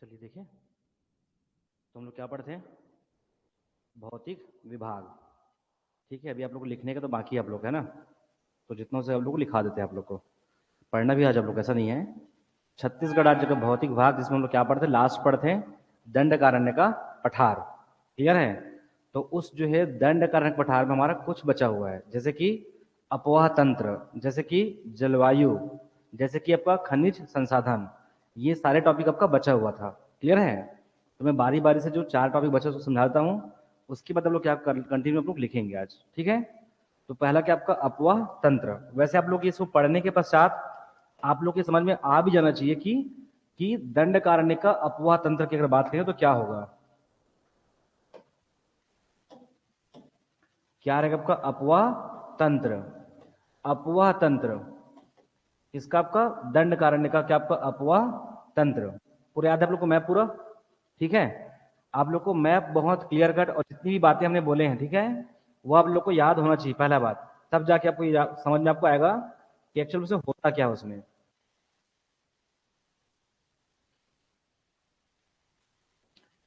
चलिए देखिए, तो हम लोग क्या पढ़ते हैं? भौतिक विभाग। ठीक है, अभी आप लोग को लिखने का तो बाकी है आप लोग, है ना? तो जितनों से आप लोग को लिखा देते हैं, आप लोग को पढ़ना भी आज आप लोग, ऐसा नहीं है। छत्तीसगढ़ राज्य का भौतिक विभाग, जिसमें हम लोग क्या पढ़ते हैं, लास्ट पढ़ते हैं दंडकारण्य का पठार। क्लियर है? तो उस जो है दंडकारण्य पठार में हमारा कुछ बचा हुआ है, जैसे कि अपवाह तंत्र, जैसे कि जलवायु, जैसे कि आपका खनिज संसाधन। ये सारे टॉपिक आपका बचा हुआ था। क्लियर है? तो मैं बारी बारी से जो 4 टॉपिक बचे उसको समझाता हूँ, उसके बाद हम लोग क्या कंटिन्यू आप लोग लिखेंगे आज। ठीक है? तो पहला क्या आपका अपवाह तंत्र। वैसे आप लोग इसको पढ़ने के पश्चात आप लोग के समझ में आ भी जाना चाहिए कि दंडकारण्य का अपवाह तंत्र की अगर बात करें तो क्या होगा। क्या रहेगा आपका अपवाह तंत्र? अपवाह तंत्र इसका आपका दंडकारण्य का क्या आपका अपवाह तंत्र। पूरा याद है आप लोग को मैप पूरा? ठीक है, आप लोग को मैप बहुत क्लियर कट और जितनी भी बातें हमने बोले हैं, ठीक है, वो आप लोग को याद होना चाहिए पहला बात। तब जाके आपको समझ में आपको आएगा कि एक्चुअल में होता क्या है उसमें।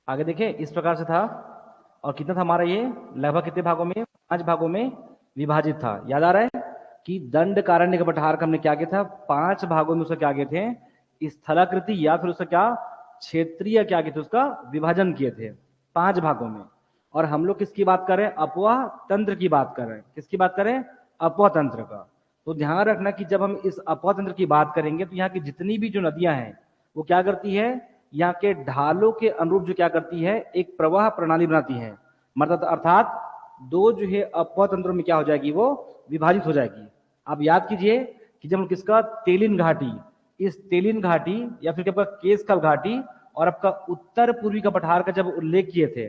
आगे देखिए, इस प्रकार से था। और कितना था हमारा ये? लगभग कितने भागों में? 5 भागों में विभाजित था। याद आ रहा है कि दंडकारण्य का पठार का हमने क्या किया था? 5 भागों में उसका क्या किए थे? स्थलाकृति या फिर उसका क्या क्षेत्रीय क्या किए थे? उसका विभाजन किए थे 5 भागों में। और हम लोग किसकी बात कर रहे हैं? अपवाह तंत्र की बात कर रहे हैं। किसकी बात कर रहे हैं? अपवाह तंत्र का। तो ध्यान रखना कि जब हम इस अपवाह तंत्र की बात करेंगे तो यहाँ की जितनी भी जो नदियां हैं वो क्या करती है? यहाँ के ढालों के अनुरूप जो क्या करती है? एक प्रवाह प्रणाली बनाती है। मतलब अर्थात दो जो है अपवाह तंत्रों में क्या हो जाएगी? वो विभाजित हो जाएगी। आप याद कीजिए कि जब किसका तेलिन घाटी, इस तेलिन घाटी या फिर आपका केशकल घाटी और आपका उत्तर पूर्वी का पठार का जब उल्लेख किए थे,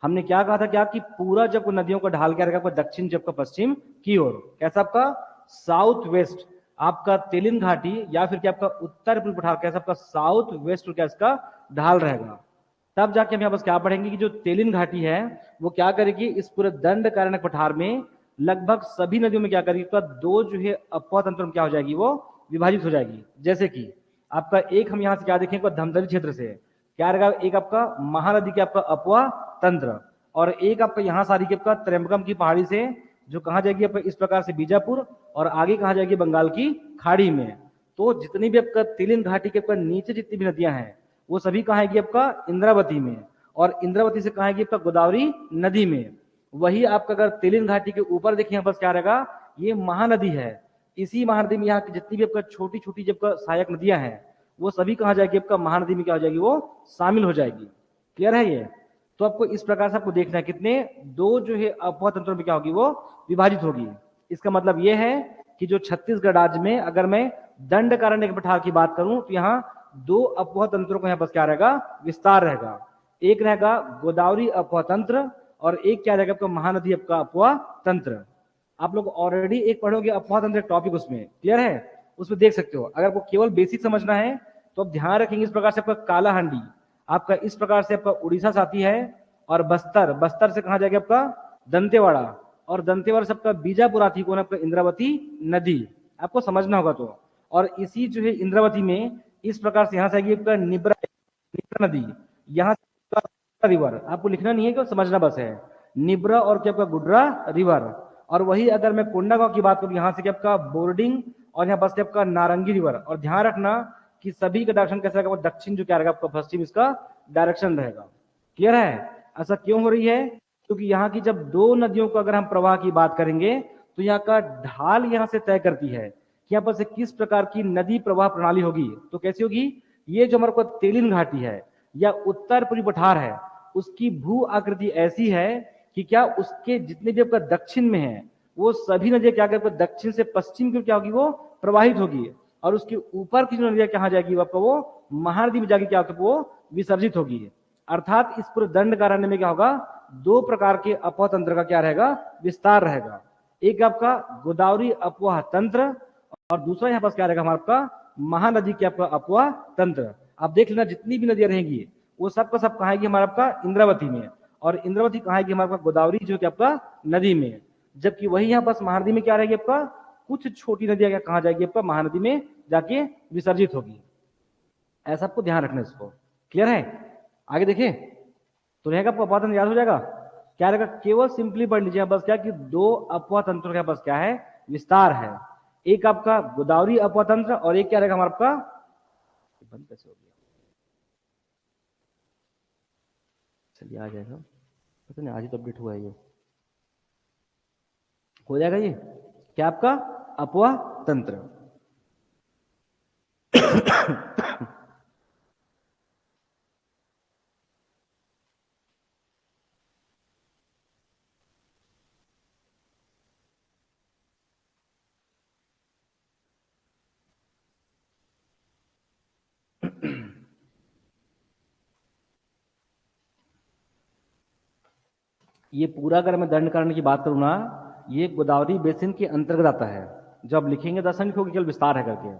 हमने क्या कहा था? क्या कि पूरा जब नदियों का ढाल क्या रहेगा आपका? दक्षिण जब का पश्चिम की ओर। कैसा आपका? साउथ वेस्ट आपका तेलिन घाटी या फिर क्या आपका उत्तर पूर्वी पठार कैसा आपका? साउथ वेस्ट क्या इसका ढाल रहेगा। तब जाके हम यहाँ बस क्या पढ़ेंगे कि जो तेलिन घाटी है वो क्या करेगी? इस पूरे दंडकारण्य पठार में लगभग सभी नदियों में क्या करेगी? तो दो जो है अपवाह तंत्र में क्या हो जाएगी? वो विभाजित हो जाएगी। जैसे कि आपका एक हम यहाँ से क्या देखेंगे? धमतरी क्षेत्र से क्या रहेगा? एक आपका महानदी के आपका अपवाह तंत्र, और एक आपका यहाँ सारी के आपका त्र्यंबकम की पहाड़ी से जो कहा जाएगी आपका इस प्रकार से बीजापुर, और आगे कहा जाएगी बंगाल की खाड़ी में। तो जितनी भी आपका तिलिन घाटी के आपका नीचे जितनी भी नदियां हैं वो सभी कहाँ आएगी? आपका इंद्रावती में, और इंद्रावती से कहाँ आएगी? आपका गोदावरी नदी में। वही आपका अगर तिलिन घाटी के ऊपर देखिए बस क्या रहेगा? ये महानदी है। इसी महानदी में यहाँ की जितनी भी आपका छोटी छोटी जब का सहायक नदियां हैं वो सभी कहाँ जाएगी? आपका महानदी में क्या हो जाएगी? वो शामिल हो जाएगी। क्लियर है ये? तो आपको इस प्रकार से आपको देखना है कितने दो जो है अपवाह तंत्रों में क्या होगी? वो विभाजित होगी। इसका मतलब यह है कि जो छत्तीसगढ़ राज्य में अगर मैं दंडकारण्य के पठार की बात करूं तो यहाँ दो अपवाह तंत्रों का यहाँ पर क्या रहेगा? विस्तार रहेगा। एक रहेगा गोदावरी अपवाह तंत्र और एक क्या रहेगा? आपका महानदी आपका अपवाह तंत्र। आप लोग ऑलरेडी एक पढ़ोगे अपवाह तंत्र टॉपिक, उसमें क्लियर है, उसमें देख सकते हो। अगर आपको केवल बेसिक समझना है तो आप ध्यान रखेंगे इस प्रकार से आपका कालाहांडी आपका इस प्रकार से आपका उड़ीसा से आती है, और बस्तर, बस्तर से कहा जाएगा आपका दंतेवाड़ा, और दंतेवाड़ा से आपका बीजापुर आती कौन? आपका इंद्रावती नदी। आपको समझना होगा तो। और इसी जो है इंद्रावती में इस प्रकार से यहां से आएगी आपका निब्रा, निब्रा नदी। यहाँ से रिवर आपको लिखना नहीं है, क्यों समझना बस है। निब्रा और क्या आपका गुड्रा रिवर। और वही अगर मैं कोंडागांव की बात करूं यहाँ से क्या आपका बोर्डिंग, और यहाँ बस आपका नारंगी रिवर। और ध्यान रखना कि सभी का डायरेक्शन कैसा रहेगा? दक्षिण जो क्या रहेगा आपका? पश्चिम इसका डायरेक्शन रहेगा। क्लियर है? ऐसा क्यों हो रही है? क्योंकि यहाँ की जब दो नदियों को अगर हम प्रवाह की बात करेंगे तो यहाँ का ढाल यहाँ से तय करती है कि यहाँ पर से किस प्रकार की नदी प्रवाह प्रणाली होगी। तो कैसी होगी? ये जो हमारे को तेलिन घाटी है या उत्तर पूर्वी पठार है उसकी भू आकृति ऐसी है कि क्या उसके जितने भी आपका दक्षिण में है वो सभी नदियां क्या करके दक्षिण से पश्चिम की क्या होगी? वो प्रवाहित होगी। और उसके ऊपर की जो नदियां कहाँ जाएगी? आपका वो महानदी में जाके क्या होगी? वो विसर्जित होगी। अर्थात इस पूरे दंडकारण्य में क्या होगा? दो प्रकार के अपवाह तंत्र का क्या रहेगा? विस्तार रहेगा। एक आपका गोदावरी अपवाह तंत्र और दूसरा यहाँ पास क्या रहेगा? हमारा आपका महानदी के आपका अपवाह तंत्र। आप देख लेना जितनी भी नदियां रहेंगी वो सबका सब कहाँ आएगी? हमारा आपका इंद्रावती में, और इंद्रावती कहाँ आएगी? हमारा गोदावरी जो कि आपका नदी में। जबकि वही यहाँ पास महानदी में क्या रहेगी? आपका कुछ छोटी नदियां कहाँ जाएगी? आपका महानदी में जाके विसर्जित होगी। ऐसा आपको ध्यान रखना इसको। क्लियर है? आगे देखिए, तो रहेगा आपको अपवाह तंत्र याद हो जाएगा। क्या रहेगा? केवल सिंपली पढ़ लीजिए बस क्या कि दो अपवाह तंत्रों के पास क्या है? विस्तार है। एक आपका गोदावरी अपवाह तंत्र और एक क्या रहेगा हमारा आपका, बंद कैसे हो गया, चलिए आ जाएगा, पता नहीं आज ही तो अपडेट हुआ है, ये हो जाएगा। ये क्या आपका अपवाह तंत्र। ये पूरा अगर मैं दंड कारण की बात करूं ना, ये गोदावरी बेसिन के अंतर्गत आता है। जब लिखेंगे दर्शन लिखोगे केवल विस्तार है करके,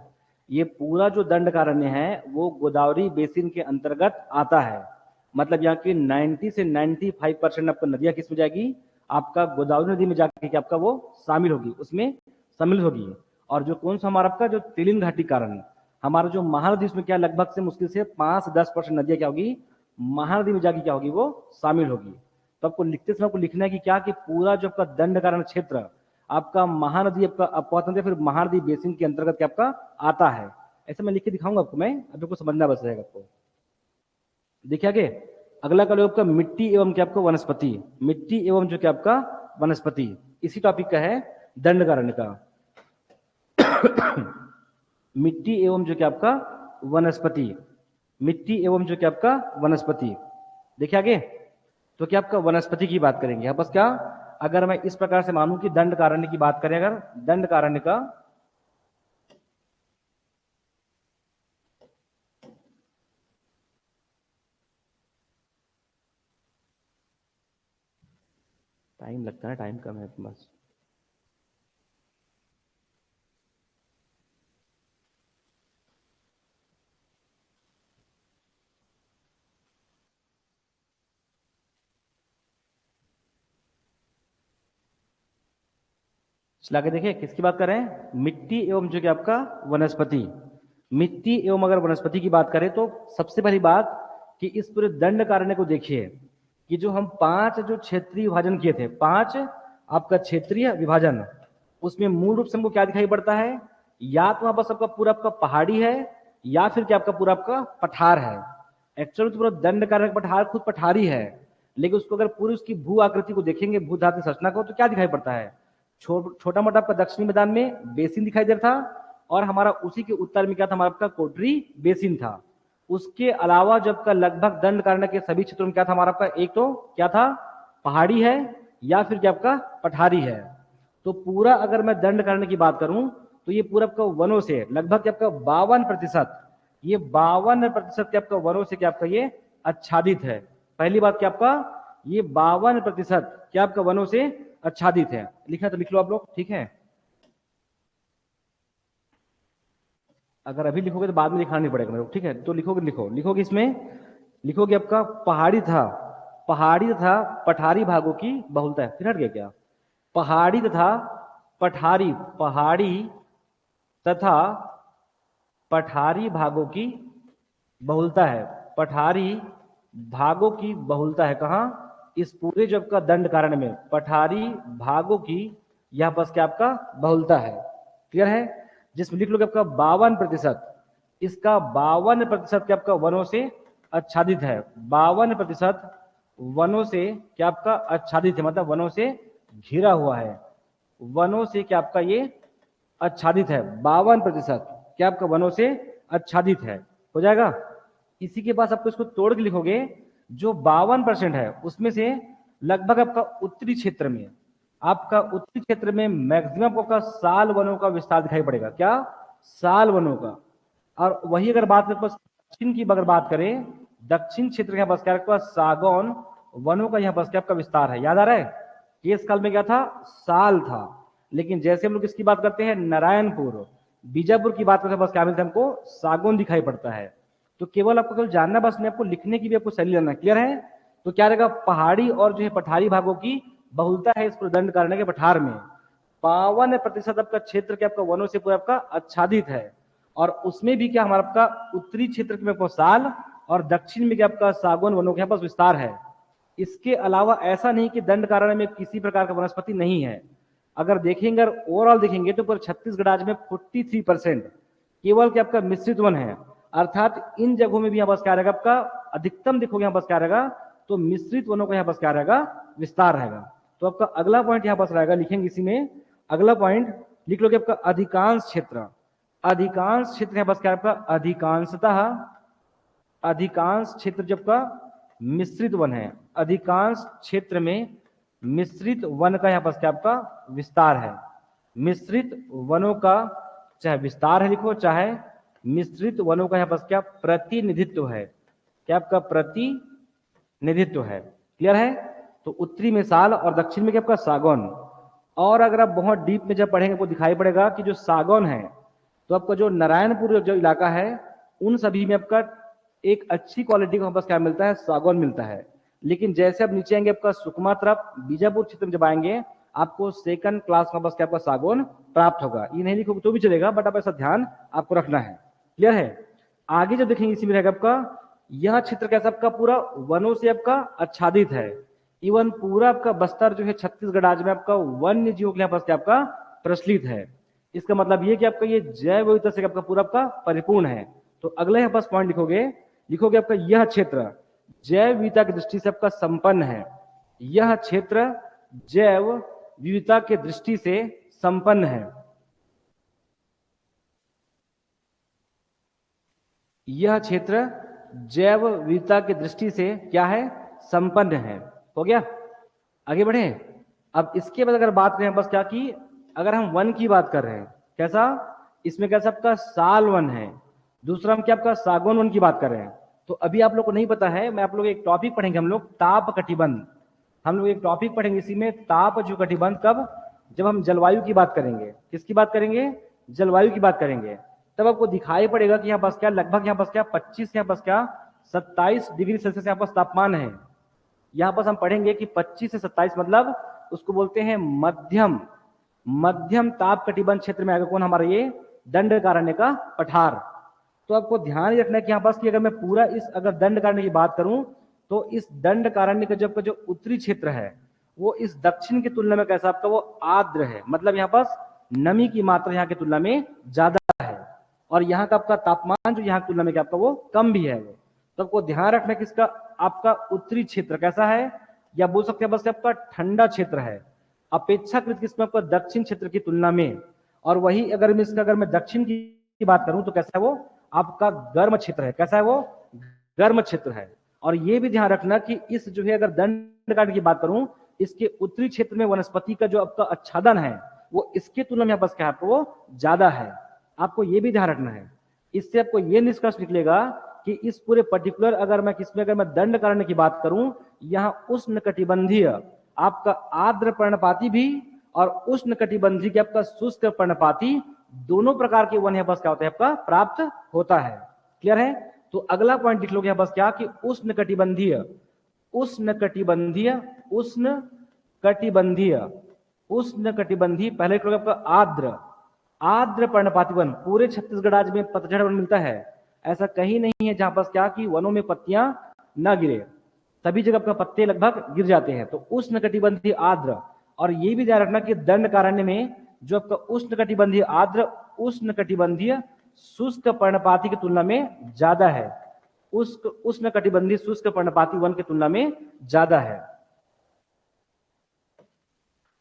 ये पूरा जो दंड कारण्य है वो गोदावरी बेसिन के अंतर्गत आता है। मतलब यहाँ की 90 से 95% आपको नदियां किस में जाएगी? आपका गोदावरी नदी में जाकर के आपका वो शामिल होगी, उसमें सम्मिलित होगी। और जो कौन सा हमारा आपका जो तिलिन घाटी कारण, हमारा जो महानदी, उसमें क्या लगभग से मुश्किल से 5-10% नदियां क्या होगी? महानदी में जाके क्या होगी? वो शामिल होगी। तो आपको लिखते समय आपको लिखना है कि क्या कि पूरा जो आपका दंड कारण क्षेत्र आपका महानदी आपका अपवाह तंत्र फिर महानदी बेसिन के अंतर्गत क्या आपका आता है। ऐसे मैं लिख के दिखाऊंगा आपको, मैं अभी आपको समझना बस रहेगा आपको। देखिए आगे अगला का आपका मिट्टी एवं क्या आपका वनस्पति, मिट्टी एवं जो क्या आपका वनस्पति, इसी टॉपिक का है दंड कारण का। मिट्टी एवं जो क्या आपका वनस्पति, मिट्टी एवं जो क्या आपका वनस्पति। देखिए आगे, तो क्या आपका वनस्पति की बात करेंगे बस क्या, अगर मैं इस प्रकार से मानूं कि दंड कारण्य की बात करें, अगर दंड कारण्य का टाइम लगता है, टाइम कम है बस। चला के देखिए किसकी बात कर रहे हैं? मिट्टी एवं जो कि आपका वनस्पति। मिट्टी एवं अगर वनस्पति की बात करें तो सबसे पहली बात कि इस पूरे दंड कारण्य को देखिए कि जो हम 5 जो क्षेत्रीय विभाजन किए थे, 5 आपका क्षेत्रीय विभाजन, उसमें मूल रूप से हमको क्या दिखाई पड़ता है? या तो वहां पर सबका पूरा आपका पहाड़ी है या फिर क्या आपका पूरा आपका पठार है। एक्चुअली तो पूरा दंड कारण्य का पठार खुद पठारी है, लेकिन उसको अगर पूरी उसकी भू आकृति को देखेंगे, भू धातु संरचना को, तो क्या दिखाई पड़ता है? छोटा मोटा आपका दक्षिणी मैदान में बेसिन दिखाई दे रहा था और हमारा उसी के उत्तर में क्या था? हमारा आपका कोटरी बेसिन था। उसके अलावा जब का लगभग दंड कारण्य के सभी क्षेत्रों में क्या था हमारा आपका? एक तो क्या था? पहाड़ी है या फिर क्या आपका पठारी है। तो पूरा अगर मैं दंड कारण्य की बात करूं तो ये पूरा आपका वनों से लगभग क्या आपका 52%, ये 52% क्या आपका वनों से क्या आपका ये आच्छादित है। पहली बात क्या आपका? ये 52% क्या आपका वनों से आच्छादित है। लिखना तो लिख लो आप लोग, ठीक है? अगर अभी लिखोगे तो बाद में लिखाना नहीं पड़ेगा मेरे को, ठीक है? तो लिखोगे, लिखोगे इसमें लिखोगे आपका पहाड़ी था, पहाड़ी तथा पठारी भागों की बहुलता है। फिर हट गया क्या? पहाड़ी तथा पठारी, पहाड़ी तथा पठारी भागों की बहुलता है। पठारी भागों की बहुलता है कहां? इस पूरे जो आपका दंड कारण में पठारी भागों की यहां पर क्या आपका बहुलता है। क्लियर है? जिसमें लिख लो कि आपका 52%, इसका 52% क्या आपका वनों से आच्छादित है। 52% वनों से क्या आपका आच्छादित है, मतलब वनों से घिरा हुआ है, वनों से क्या आपका ये आच्छादित है। 52% क्या आपका वनों से आच्छादित है। हो जाएगा? इसी के पास आपको इसको तोड़ के लिखोगे, जो 52% है उसमें से लगभग आपका उत्तरी क्षेत्र में, आपका उत्तरी क्षेत्र में मैक्सिमम आपका साल वनों का विस्तार दिखाई पड़ेगा। क्या? साल वनों का। और वही अगर बात करें दक्षिण की, अगर बात करें दक्षिण क्षेत्र के पास क्या आपका सागौन वनों का यहाँ पास क्या आपका विस्तार है। याद आ रहा है? केस काल में क्या था? साल था। लेकिन जैसे हम लोग किसकी बात करते हैं? नारायणपुर बीजापुर की बात करते हैं, बस क्या मिलता है हमको? सागौन दिखाई पड़ता है। तो केवल आपको केवल जानना, बस नहीं आपको लिखने की भी आपको शैली लेना। क्लियर है? तो क्या रहेगा? पहाड़ी और जो है पठारी भागों की बहुलता है इस दंड कारण्य के पठार में। 52% आपका क्षेत्र क्या आपका वनों से पूरा आपका आच्छादित है। और उसमें भी क्या हमारा आपका उत्तरी क्षेत्र में आपको साल और दक्षिण में क्या आपका सागौन वनों के यहाँ पास विस्तार है। इसके अलावा ऐसा नहीं कि दंडकारण्य में किसी प्रकार का वनस्पति नहीं है। अगर देखेंगे, अगर ओवरऑल देखेंगे तो पूरे छत्तीसगढ़ राज्य में 43% केवल क्या आपका मिश्रित वन है। अर्थात इन जगहों में भी यहाँ पास क्या रहेगा आपका अधिकतम देखोगे यहाँ पास क्या रहेगा, तो मिश्रित वनों का यहाँ पास क्या रहेगा, विस्तार रहेगा। तो आपका अगला पॉइंट यहाँ पास रहेगा, लिखेंगे इसी में अगला पॉइंट लिख लो कि आपका अधिकांश क्षेत्र, अधिकांश क्षेत्र यहाँ पास क्या आपका अधिकांशतः, अधिकांश क्षेत्र जब का मिश्रित वन है, अधिकांश क्षेत्र में मिश्रित वन का यहाँ पास क्या आपका विस्तार है। मिश्रित वनों का चाहे विस्तार है लिखो, चाहे मिश्रित वनों का यहाँ पास क्या प्रतिनिधित्व है, क्या आपका प्रतिनिधित्व है। क्लियर है? तो उत्तरी में साल और दक्षिण में क्या आपका सागौन। और अगर आप बहुत डीप में जब पढ़ेंगे तो दिखाई पड़ेगा कि जो सागौन है, तो आपका जो नारायणपुर जो इलाका है उन सभी में आपका एक अच्छी क्वालिटी का वापस क्या मिलता है, सागौन मिलता है। लेकिन जैसे आप नीचे आएंगे आपका सुकमा तरफ बीजापुर क्षेत्र में जब आएंगे आपको सेकंड क्लास का बस क्या आपका सागौन प्राप्त होगा। ये नहीं लिखोगे तो भी चलेगा, बट आप ऐसा ध्यान आपको रखना है। क्लियर है? आगे जब देखेंगे इसी में रहेगा आपका यह क्षेत्र कैसा आपका पूरा वनों से आपका आच्छादित है। इवन पूरा आपका बस्तर जो है छत्तीसगढ़ राज्य में आपका वन्य जीवों के लिए पास क्या आपका प्रचलित है। इसका मतलब ये कि आपका ये जैव विविधता से आपका पूरा आपका परिपूर्ण है। तो अगले यहाँ पास पॉइंट लिखोगे, लिखोगे आपका यह क्षेत्र जैव विविधता की दृष्टि से आपका संपन्न है। यह क्षेत्र जैव विविधता के दृष्टि से संपन्न है। यह क्षेत्र जैव विविधता की दृष्टि से क्या है, संपन्न है। हो गया? आगे बढ़े। अब इसके बाद अगर बात करें बस क्या की, अगर हम वन की बात कर रहे हैं, कैसा इसमें कैसा आपका साल वन है, दूसरा हम क्या आपका सागौन वन की बात कर रहे हैं। तो अभी आप लोग को नहीं पता है, मैं आप लोग एक टॉपिक पढ़ेंगे हम लोग ताप कटिबंध। हम लोग एक टॉपिक पढ़ेंगे इसी में ताप जो कटिबंध, कब, जब हम जलवायु की बात करेंगे। किसकी बात करेंगे? जलवायु की बात करेंगे। तब आपको दिखाई पड़ेगा कि यहाँ पास क्या लगभग यहाँ पास क्या 25 यहाँ पास क्या 27 डिग्री सेल्सियस यहाँ पास तापमान है। यहाँ पास हम पढ़ेंगे कि 25 से 27 मतलब उसको बोलते हैं मध्यम, मध्यम ताप कटिबंध क्षेत्र में आएगा कौन, हमारा ये दंडकारण्य का पठार। तो आपको ध्यान रखना है कि यहाँ पास कि अगर मैं पूरा इस अगर दंडकारण्य की बात करूं तो इस दंडकारण्य का जब जो उत्तरी क्षेत्र है वो इस दक्षिण की तुलना में कैसा आपका वो आर्द्र है। मतलब यहाँ पास नमी की मात्रा यहाँ की तुलना में ज्यादा है और यहाँ का आपका तापमान जो यहाँ की तुलना में क्या आपका वो कम भी है। वो तो आपको ध्यान रखना कि इसका आपका उत्तरी क्षेत्र कैसा है, या बोल सकते हैं बस आपका ठंडा क्षेत्र है अपेक्षाकृत किसमें आपका दक्षिण क्षेत्र की तुलना में। और वही अगर मैं इसका अगर मैं दक्षिण की बात करूं तो कैसा है वो आपका गर्म क्षेत्र है। कैसा है वो? गर्म क्षेत्र है। और ये भी ध्यान रखना कि इस जो है अगर दंडकारण्य की बात करूं इसके उत्तरी क्षेत्र में वनस्पति का जो आपका आच्छादन है वो इसके तुलना में बस क्या आपको वो ज्यादा है। आपको ये भी ध्यान रखना है। इससे आपको ये निष्कर्ष निकलेगा कि इस पूरे पर्टिकुलर अगर मैं किसमें अगर मैं दंडकारण्य की बात करूं, यहाँ उष्णकटिबंधीय आपका आर्द्र पर्णपाती भी और उष्णकटिबंधीय के आपका शुष्क पर्णपाती दोनों प्रकार के वन है बस क्या होता है आपका प्राप्त होता है। क्लियर है? तो अगला पॉइंट लिख लोगे बस क्या कि उष्णकटिबंधीय, उष्णकटिबंधीय, उष्णकटिबंधीय, उष्णकटिबंधीय पहले लिख लोगे आपका आर्द्र, आर्द्र पर्णपाती वन। पूरे छत्तीसगढ़ राज्य में पतझड़ वन मिलता है। ऐसा कहीं नहीं है जहां पर क्या कि वनों में पत्तियां ना गिरे, सभी जगह आपका पत्ते लगभग गिर जाते हैं। तो उष्णकटिबंधीय आर्द्र, और ये भी ध्यान रखना कि दंडकारण्य में जो आपका उष्णकटिबंधीय आर्द्र उष्णकटिबंधीय शुष्क पर्णपाती की तुलना में ज्यादा है। उष्णकटिबंधीय शुष्क पर्णपाती वन की तुलना में ज्यादा है।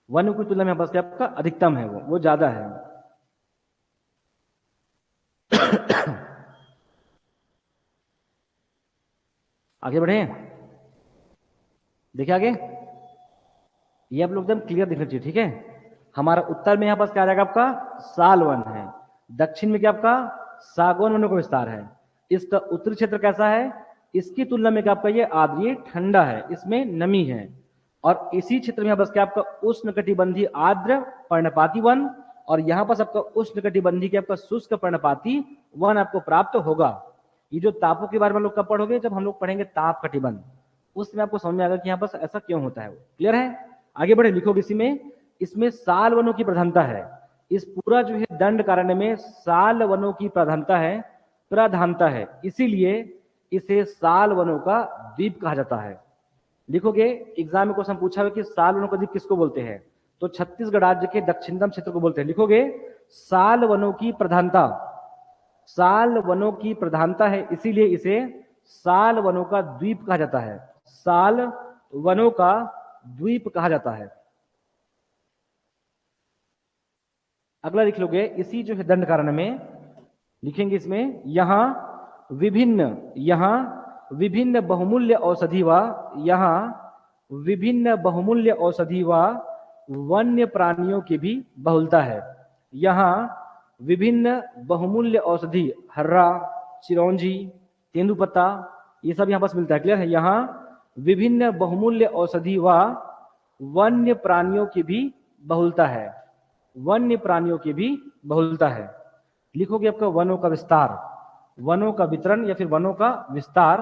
वन की तुलना में बस आपका अधिकतम है, वो ज्यादा है। आगे बढ़े, देखिए आगे ये आप लोग एकदम क्लियर दिखना चाहिए। ठीक है? हमारा उत्तर में यहां पास क्या रहेगा आपका साल वन है, दक्षिण में क्या आपका सागौन वनों का विस्तार है। इसका उत्तरी क्षेत्र कैसा है, इसकी तुलना में क्या आपका ये आर्द्र ठंडा है, इसमें नमी है। और इसी क्षेत्र में बस क्या आपका उष्णकटिबंधीय आर्द्र पर्णपाती वन और यहाँ पर आपका उष्णकटिबंधीय के आपका शुष्क पर्णपाती वन आपको प्राप्त होगा। ये जो तापों के बारे में लोग कब पढ़ोगे, जब हम लोग पढ़ेंगे ताप कटिबंध, उसमें आपको समझ में आएगा कि यहाँ पर ऐसा क्यों होता है। वो क्लियर है? आगे बढ़े, लिखोगे इसी में, इसमें साल वनों की प्रधानता है। इस पूरा जो है दंडकारण्य में साल वनों की प्रधानता है, इसीलिए इसे साल वनों का द्वीप कहा जाता है। लिखोगे, एग्जाम में क्वेश्चन पूछा हुआ कि साल वनों का द्वीप किसको बोलते हैं, तो छत्तीसगढ़ राज्य के दक्षिणतम क्षेत्र को बोलते हैं। लिखोगे, साल वनों की प्रधानता, साल वनों की प्रधानता है, इसीलिए इसे साल वनों का द्वीप कहा जाता है। साल वनों का द्वीप कहा जाता है। अगला लिख लोगे, इसी जो है दंडकारण्य में लिखेंगे, इसमें यहां विभिन्न बहुमूल्य औषधि व यहां विभिन्न बहुमूल्य औषधि व वन्य प्राणियों की भी बहुलता है। यहां विभिन्न बहुमूल्य औषधि, हर्रा, चिरौंजी, तेंदुपत्ता, ये सब यहां पास मिलता है। क्लियर है? यहां विभिन्न बहुमूल्य औषधि व वन्य प्राणियों की भी बहुलता है। वन्य प्राणियों की भी बहुलता है। लिखोगे आपका वनों का विस्तार, वनों का वितरण या फिर वनों का विस्तार।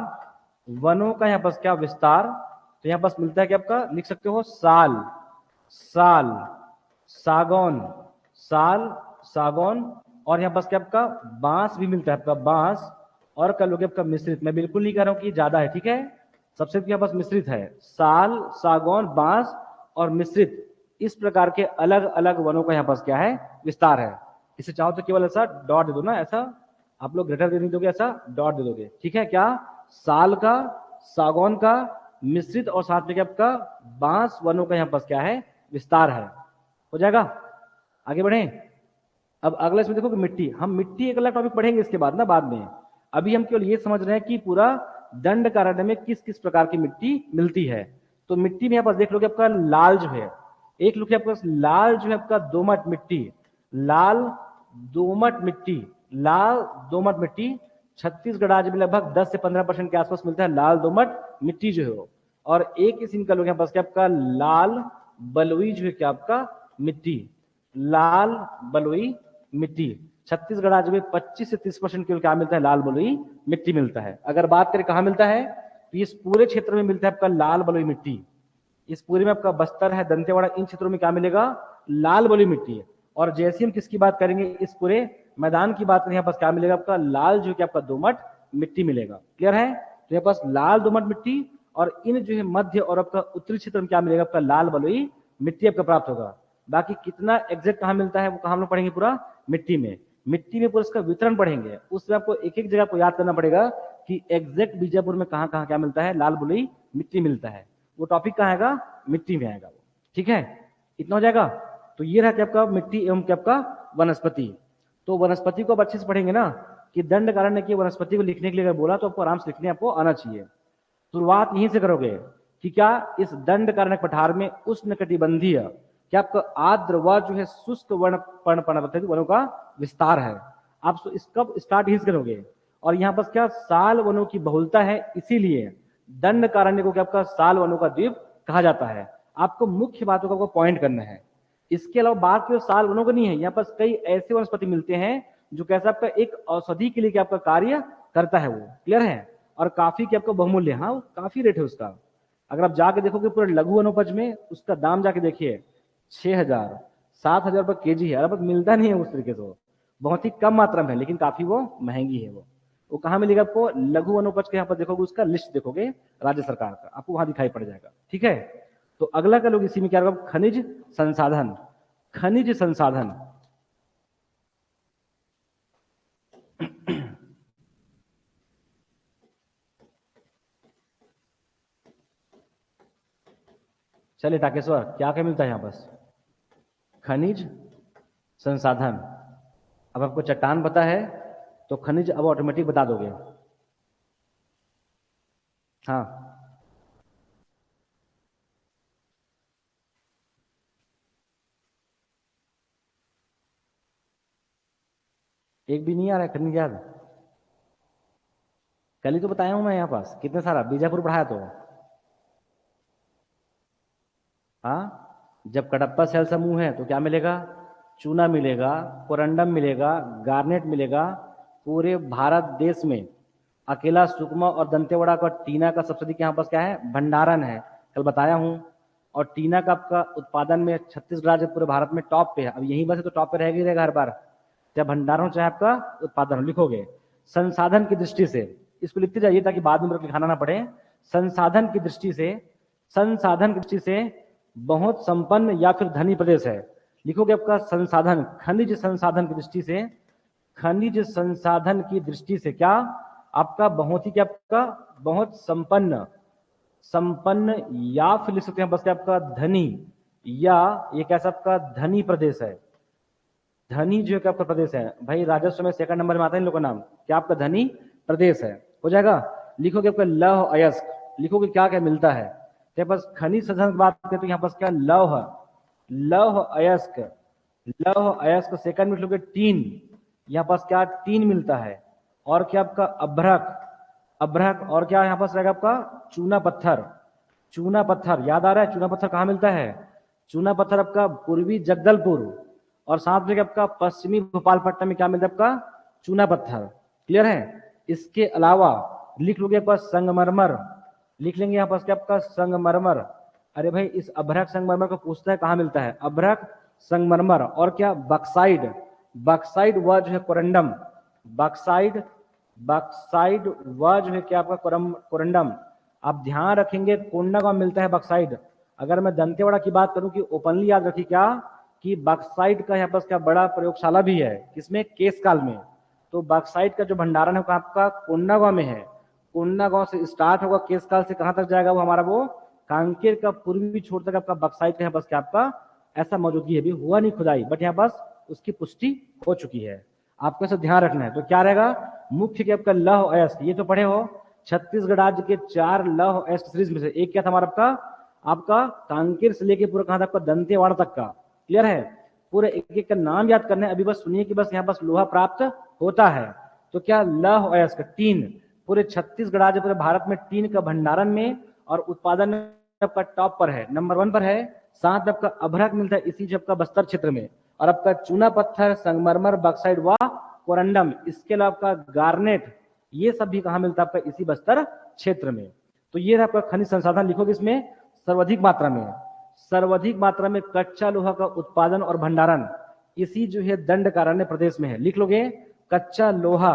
वनों का यहाँ पास क्या विस्तार, तो यहाँ पास मिलता है कि आपका लिख सकते हो साल, साल, सागौन, साल, सागौन, और यहाँ पास क्या आपका बांस भी मिलता है, आपका बांस, और कल लोगे आपका मिश्रित। मैं बिल्कुल नहीं कह रहा हूं कि ज्यादा है, ठीक है, सबसे यहाँ पास मिश्रित है, साल, सागौन, बांस और मिश्रित, इस प्रकार के अलग अलग वनों का यहाँ पास क्या है विस्तार है। इसे चाहो तो केवल ऐसा डॉट दे दो ना, ऐसा आप लोग ग्रेटर दे नहीं दोगे, ऐसा डॉट दे दोगे, ठीक है। क्या, साल का, सागौन का, मिश्रित और साथ में क्या आपका बांस वनों का यहाँ पास क्या है विस्तार है। हो जाएगा, आगे बढ़े। अब अगला इसमें देखो कि मिट्टी, हम मिट्टी एक अलग टॉपिक पढ़ेंगे इसके बाद ना, बाद में। अभी हम केवल ये समझ रहे हैं कि पूरा दंडकारण्य में किस किस प्रकार की मिट्टी मिलती है। तो मिट्टी में यहाँ पास देख लो कि आपका लाल जो है, एक लोग आपका लाल जो है आपका दोमट मिट्टी, लाल दोमट मिट्टी, लाल दोमट मिट्टी छत्तीसगढ़ राज्य में लगभग 10 से 15% के आसपास मिलता है लाल दोमट मिट्टी जो है। और एक किस्म का लोग यहाँ पास क्या आपका लाल बलुई जो है क्या आपका मिट्टी, लाल बलुई मिट्टी छत्तीसगढ़ राज्य में 25 से 30% केवल क्या मिलता है लाल बलुई मिट्टी मिलता है। अगर बात करें कहाँ मिलता है, तो इस पूरे क्षेत्र में मिलता है आपका लाल बलुई मिट्टी। इस पूरे में आपका बस्तर है, दंतेवाड़ा, इन क्षेत्रों में क्या मिलेगा लाल बलुई मिट्टी है। और जैसे हम किसकी बात करेंगे, इस पूरे मैदान की बात करें, यहाँ पास क्या मिलेगा आपका लाल जो कि आपका दोमट मिट्टी मिलेगा। क्लियर है? तो यहाँ पास लाल दोमट मिट्टी और इन जो है मध्य और आपका उत्तरी क्षेत्र में क्या मिलेगा आपका लाल बलुई मिट्टी आपका प्राप्त होगा। बाकी कितना एग्जैक्ट कहाँ मिलता है वो कहाँ हम लोग पढ़ेंगे, पूरा मिट्टी में। मिट्टी में पूरा इसका वितरण पढ़ेंगे, उसमें आपको एक एक जगह को याद करना पड़ेगा कि एग्जैक्ट बीजापुर में कहाँ कहाँ क्या मिलता है लाल बलुई मिट्टी मिलता है। वो टॉपिक कहाँ आएगा, मिट्टी में आएगा वो, ठीक है। इतना हो जाएगा। तो ये रहा आपका मिट्टी एवं क्या आपका वनस्पति। तो वनस्पति को आप अच्छे से पढ़ेंगे ना, कि दंडकारण्य की वनस्पति को लिखने के लिए अगर बोला तो आपको आराम से लिखने आपको आना चाहिए। शुरुआत यहीं से करोगे कि क्या इस दंडकारण्य पठार में उष्णकटिबंधीय क्या आपका आर्द्र व जो है शुष्क वर्ण पर्णपाती वनों का विस्तार है। आप कब स्टार्ट यहीं से करोगे। और यहाँ पर क्या साल वनों की बहुलता है, इसीलिए दंडकारण्य को क्या आपका साल वनों का द्वीप कहा जाता है। आपको मुख्य बातों का पॉइंट करना है। इसके अलावा बात केवल साल वनों को नहीं है, यहाँ पर कई ऐसे वनस्पति मिलते हैं जो कैसा आपका एक औषधि के लिए क्या आपका कार्य करता है वो। क्लियर है? और काफी क्या आपका बहुमूल्य, हाँ काफी रेट है उसका। अगर आप जाके देखोगे पूरे लघु वनोपज में उसका दाम जाके देखिए 6,000 7,000 रुपये केजी है। अब मिलता नहीं है उस तरीके से, बहुत ही कम मात्रा में है, लेकिन काफी वो महंगी है। वो कहाँ मिलेगा आपको, लघु वनोपज के यहाँ पर देखोगे उसका लिस्ट देखोगे राज्य सरकार का, आपको वहां दिखाई पड़ जाएगा, ठीक है। तो अगला का लोग इसी में क्या होगा, खनिज संसाधन। खनिज संसाधन चलिए टाकेश्वर, क्या क्या मिलता है यहाँ बस, खनिज संसाधन। अब आपको चट्टान पता है तो खनिज अब ऑटोमेटिक बता दोगे। हाँ, एक भी नहीं आ रहा है खनिज याद। कल ही तो बताया हूं मैं, यहाँ पास कितने सारा बीजापुर पढ़ाया तो। हाँ, जब कडप्पा सेल समूह है तो क्या मिलेगा, चूना मिलेगा, कोरंडम मिलेगा, गार्नेट मिलेगा। पूरे भारत देश में अकेला सुकमा और दंतेवाड़ा का टीना का सबसे अधिक यहाँ पास क्या है भंडारण है, कल बताया हूं। और टीना का आपका उत्पादन में छत्तीसगढ़ राज्य पूरे भारत में टॉप पे है। अब यही बस तो टॉप पे रहेगा ही रहेगा हर बार, चाहे भंडारण चाहे आपका उत्पादन। लिखोगे संसाधन की दृष्टि से इसको लिखते जाइए ताकि बाद में लिखाना ना पड़े। संसाधन की दृष्टि से बहुत संपन्न या फिर धनी प्रदेश है। लिखोगे आपका संसाधन, खनिज संसाधन की दृष्टि से, खनिज संसाधन की दृष्टि से क्या आपका बहुत ही क्या आपका बहुत संपन्न, संपन्न या फिर लिख सकते हैं बस क्या आपका धनी, या ये कैसा आपका धनी प्रदेश है। धनी जो है आपका प्रदेश है भाई, राजस्व में सेकंड नंबर में आता है इन लोगों का नाम, क्या आपका धनी प्रदेश है। हो जाएगा। लिखोगे आपका लौह अयस्क, लिखोगे क्या क्या मिलता है, तो पास खनिज संसाधन की बात करें तो यहाँ पास क्या लौह, लौह अयस्क, लौह अयस्क सेकंड में लिखोगे टीन, यहाँ पास क्या टीन मिलता है। और क्या आपका अभ्रक, अभ्रक, और क्या यहाँ पास रहेगा आपका चूना पत्थर, चूना पत्थर याद आ रहा है, चूना पत्थर कहाँ मिलता है, चूना पत्थर आपका पूर्वी जगदलपुर, और साथ में आपका पश्चिमी भोपालपट्टनम में क्या मिलता है आपका चूना पत्थर। क्लियर है। इसके अलावा लिख लोगे आपका संगमरमर, लिख लेंगे यहाँ पास क्या आपका संगमरमर। अरे भाई इस अभ्रक संगमरमर को पूछता है कहाँ मिलता है, अभ्रक संगमरमर। और क्या बक्साइड, बक्साइड व जो है कोरंडम, बक्साइड, बक्साइड व जो है क्या आपका कोरंडम। आप ध्यान रखेंगे कोंडागांव मिलता है बक्साइड। अगर मैं दंतेवाड़ा की बात करूं कि ओपनली याद रखिए क्या कि बक्साइड का यहाँ पर क्या बड़ा प्रयोगशाला भी है, किसमें केसकाल में। तो बक्साइड का जो भंडारण है आपका कोंडागांव में है। कोंडागांव से स्टार्ट होगा, केसकाल से कहां तक जाएगा वो हमारा वो कांकेर का पूर्वी छोर तक आपका बक्साइड का यहाँ पास क्या आपका ऐसा मौजूदगी है, भी हुआ नहीं खुदाई बट यहाँ पास उसकी पुष्टि हो चुकी है। आपको ऐसा ध्यान रखना है। तो क्या रहेगा मुख्य क्या आपका लौह अयस्क, ये तो पढ़े हो छत्तीसगढ़ राज्य के 4 लौह अयस्क सीरीज में से एक क्या था हमारा आपका कांकेर से लेके पूरा कहां तक आपका दंतेवाड़ा तक का। क्लियर है। पूरे एक एक का नाम याद करना है। अभी बस सुनिए कि बस यहाँ पास लोहा प्राप्त होता है। तो क्या लौह अयस्क टीन, पूरे छत्तीसगढ़ राज्य पूरे भारत में टीन का भंडारण में और उत्पादन में आपका टॉप पर है, नंबर 1 पर है। साथ में आपका अभ्रक मिलता है इसी जो आपका बस्तर क्षेत्र में, और आपका चूना पत्थर, संगमरमर, बक्साइड व कोरंडम, इसके अलावा आपका गार्नेट, ये सब भी कहाँ मिलता है आपका इसी बस्तर क्षेत्र में। तो ये आपका खनिज संसाधन लिखोगे इसमें सर्वाधिक मात्रा में, सर्वाधिक मात्रा में कच्चा लोहा का उत्पादन और भंडारण इसी जो है दंडकारण्य प्रदेश में है। लिख लोगे कच्चा लोहा,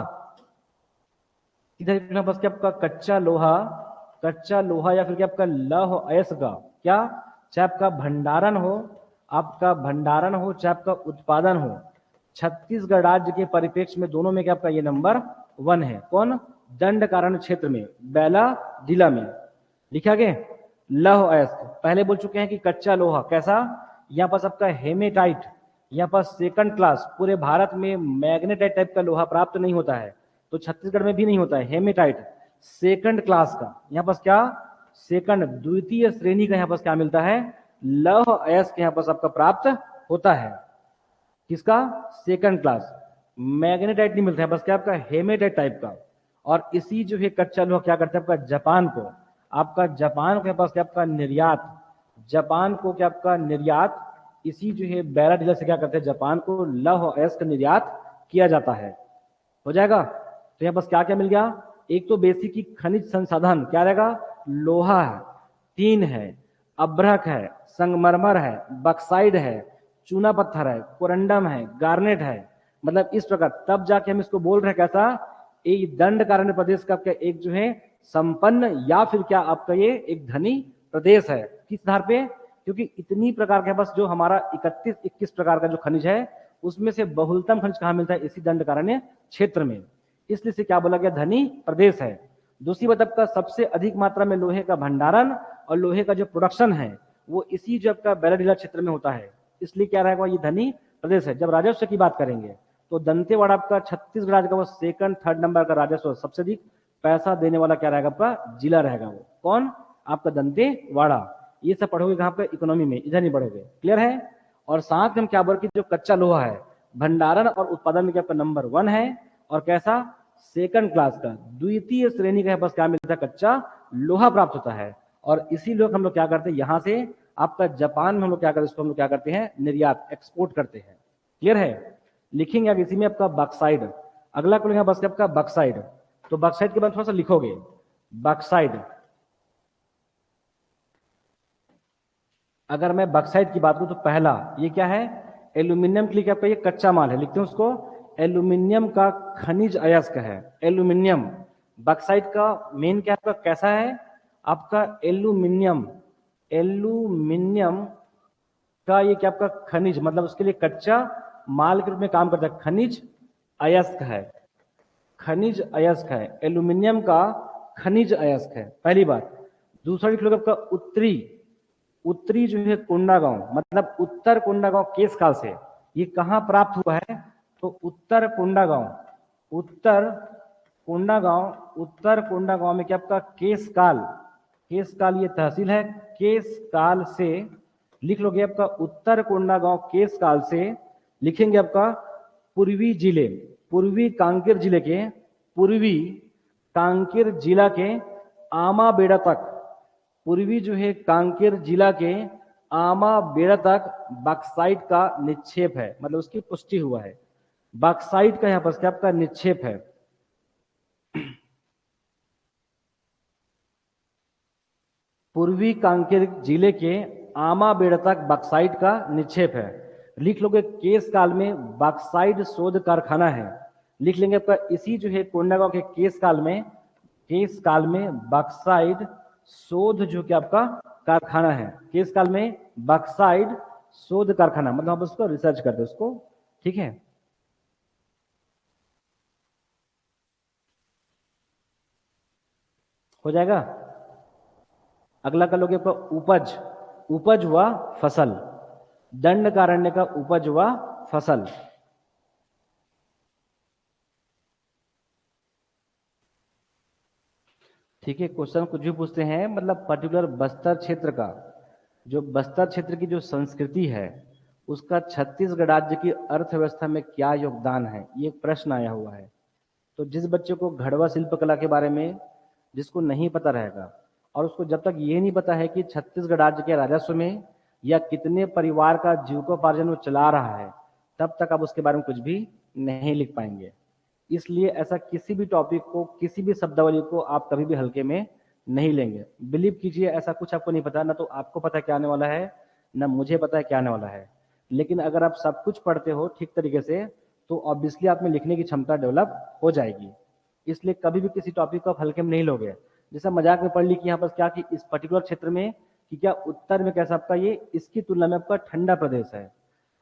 इधर बस क्या आपका कच्चा लोहा, कच्चा लोहा या फिर क्या आपका लौह अयस्क का क्या चाहे आपका भंडारण हो, आपका भंडारण हो चाहे आपका उत्पादन हो, छत्तीसगढ़ राज्य के परिप्रेक्ष्य में दोनों में क्या आपका ये नंबर 1 है। कौन, दंडकारण्य क्षेत्र में, बैला जिला में। लिखा गया लौह अयस्क, पहले बोल चुके हैं कि कच्चा लोहा कैसा, यहाँ पास आपका हेमेटाइट, यहाँ पास सेकंड क्लास, पूरे भारत में मैग्नेटाइट टाइप का लोहा प्राप्त नहीं होता है, तो छत्तीसगढ़ में भी नहीं होता है। हेमेटाइट सेकंड क्लास का, यहाँ पास क्या सेकंड द्वितीय श्रेणी का यहाँ पास क्या मिलता है, लौह अयस्क यहाँ पास आपका प्राप्त होता है। किसका, सेकंड क्लास। मैग्नेटाइट नहीं मिलता है, बस क्या आपका हेमेटाइट टाइप का। और इसी जो है कच्चा लोहा क्या करता है आपका जापान को, आपका जापान के पास क्या आपका निर्यात, जापान को क्या आपका निर्यात इसी जो है बैरा जिला से क्या करते हैं जापान को लौह अयस्क निर्यात किया जाता है। हो जाएगा। तो यहाँ पास क्या क्या मिल गया, एक तो बेसिक की खनिज संसाधन क्या रहेगा, लोहा है, टीन है, अभ्रक है, संगमरमर है, बक्साइड है, चूना पत्थर है, कोरंडम है, गार्नेट है। मतलब इस प्रकार तब जाके हम इसको बोल रहे हैं कैसा, एक दंडकारण्य प्रदेश का आपका एक जो है संपन्न या फिर क्या आपका ये एक धनी प्रदेश है। किस आधार पे, क्योंकि इतनी प्रकार के बस जो हमारा 31-21 प्रकार का जो खनिज है उसमें से बहुलतम खनिज कहाँ मिलता है, इसी दंडकारण्य क्षेत्र में, इसलिए से क्या बोला गया धनी प्रदेश है। दूसरी बात आपका सबसे अधिक मात्रा में लोहे का भंडारण और लोहे का जो प्रोडक्शन है वो इसी जो आपका बैराडीला क्षेत्र में होता है, इसलिए क्या रहेगा ये धनी प्रदेश है। जब राजस्व की बात करेंगे तो दंतेवाड़ा आपका छत्तीसगढ़ राज्य का वो सेकंड थर्ड नंबर का राजस्व सबसे अधिक पैसा देने वाला क्या रहेगा आपका जिला रहेगा, वो कौन, आपका दंतेवाड़ा। ये सब पढ़ोगे कहाँ पे, इकोनॉमी में, इधर नहीं पढ़ोगे। क्लियर है। और साथ में हम क्या बोल कि जो कच्चा लोहा है भंडारण और उत्पादन में क्या आपका नंबर 1 है, और कैसा सेकंड क्लास का द्वितीय श्रेणी का बस क्या मिलता है, कच्चा लोहा प्राप्त होता है। और इसी लोग हम लोग क्या करते हैं यहाँ से आपका जापान में हम लोग क्या करते हैं, इसको हम लोग क्या करते हैं निर्यात एक्सपोर्ट करते हैं। क्लियर है। लिखेंगे अब इसी में आपका बक्साइड, अगला को बस आपका बक्साइड। तो बक्साइड के बाद थोड़ा सा लिखोगे बक्साइड। अगर मैं बक्साइड की बात करूं तो पहला ये क्या है, एल्यूमिनियम के लिए क्या आपका ये कच्चा माल है, लिखते हैं उसको एल्यूमिनियम का खनिज अयस्क है। एल्यूमिनियम बक्साइट का मेन क्या आपका कैसा है, आपका एल्यूमिनियम, एल्यूमिनियम का ये क्या आपका खनिज, मतलब उसके लिए कच्चा माल के रूप में काम करता है, खनिज अयस्क है, खनिज अयस्क है, एल्यूमिनियम का खनिज अयस्क है, पहली बात। दूसरा लिख लो आपका उत्तरी, उत्तरी जो है कोंडागांव, मतलब उत्तर कोंडागांव केस काल से, ये कहां प्राप्त हुआ है, तो उत्तर कोंडागांव, उत्तर कोंडागांव, उत्तर कोंडागांव में क्या आपका केस काल, केस काल ये तहसील है, केस काल से लिख लोगे आपका उत्तर कोंडागांव केस काल से, लिखेंगे आपका पूर्वी जिले, पूर्वी कांकेर जिले के, पूर्वी कांकेर जिला के आमा बेड़ा तक, पूर्वी जो है कांकेर जिला के आमा बेड़ा तक बक्साइट का निक्षेप है, मतलब उसकी पुष्टि हुआ है, बक्साइट का यहां पर क्या आपका निक्षेप है। पूर्वी कांकेर जिले के आमा बेड़ा तक बक्साइट का निक्षेप है। लिख लोगे केस काल में बक्साइट शोध कारखाना है, लिख लेंगे आपका इसी जो है कोंडागांव के केस काल में, केस काल में बक्साइट शोध जो कि आपका कारखाना है, केस काल में बक्साइट शोध कारखाना, मतलब आप उसको रिसर्च करते उसको, ठीक है। हो जाएगा। अगला कर लोगे आपका उपज, उपज व फसल, दंडकारण्य का उपज व फसल। ठीक है, क्वेश्चन कुछ भी पूछते हैं, मतलब पर्टिकुलर बस्तर क्षेत्र का, जो बस्तर क्षेत्र की जो संस्कृति है उसका छत्तीसगढ़ राज्य की अर्थव्यवस्था में क्या योगदान है, ये एक प्रश्न आया हुआ है। तो जिस बच्चे को घड़वा शिल्पकला के बारे में जिसको नहीं पता रहेगा, और उसको जब तक ये नहीं पता है कि छत्तीसगढ़ राज्य के राजस्व में या कितने परिवार का जीविकोपार्जन वो चला रहा है, तब तक आप उसके बारे में कुछ भी नहीं लिख पाएंगे। इसलिए ऐसा किसी भी टॉपिक को, किसी भी शब्दावली को आप कभी भी हल्के में नहीं लेंगे। बिलीव कीजिए, ऐसा कुछ आपको नहीं पता, ना तो आपको पता क्या आने वाला है, ना मुझे पता है क्या आने वाला है। लेकिन अगर आप सब कुछ पढ़ते हो ठीक तरीके से, तो ऑब्वियसली आप में लिखने की क्षमता डेवलप हो जाएगी। इसलिए कभी भी किसी टॉपिक को आप हल्के में नहीं लोगे। जैसा मजाक में पढ़ ली कि यहाँ पर क्या, कि इस पर्टिकुलर क्षेत्र में कि क्या उत्तर में कैसा आपका ये इसकी तुलना में आपका ठंडा प्रदेश है,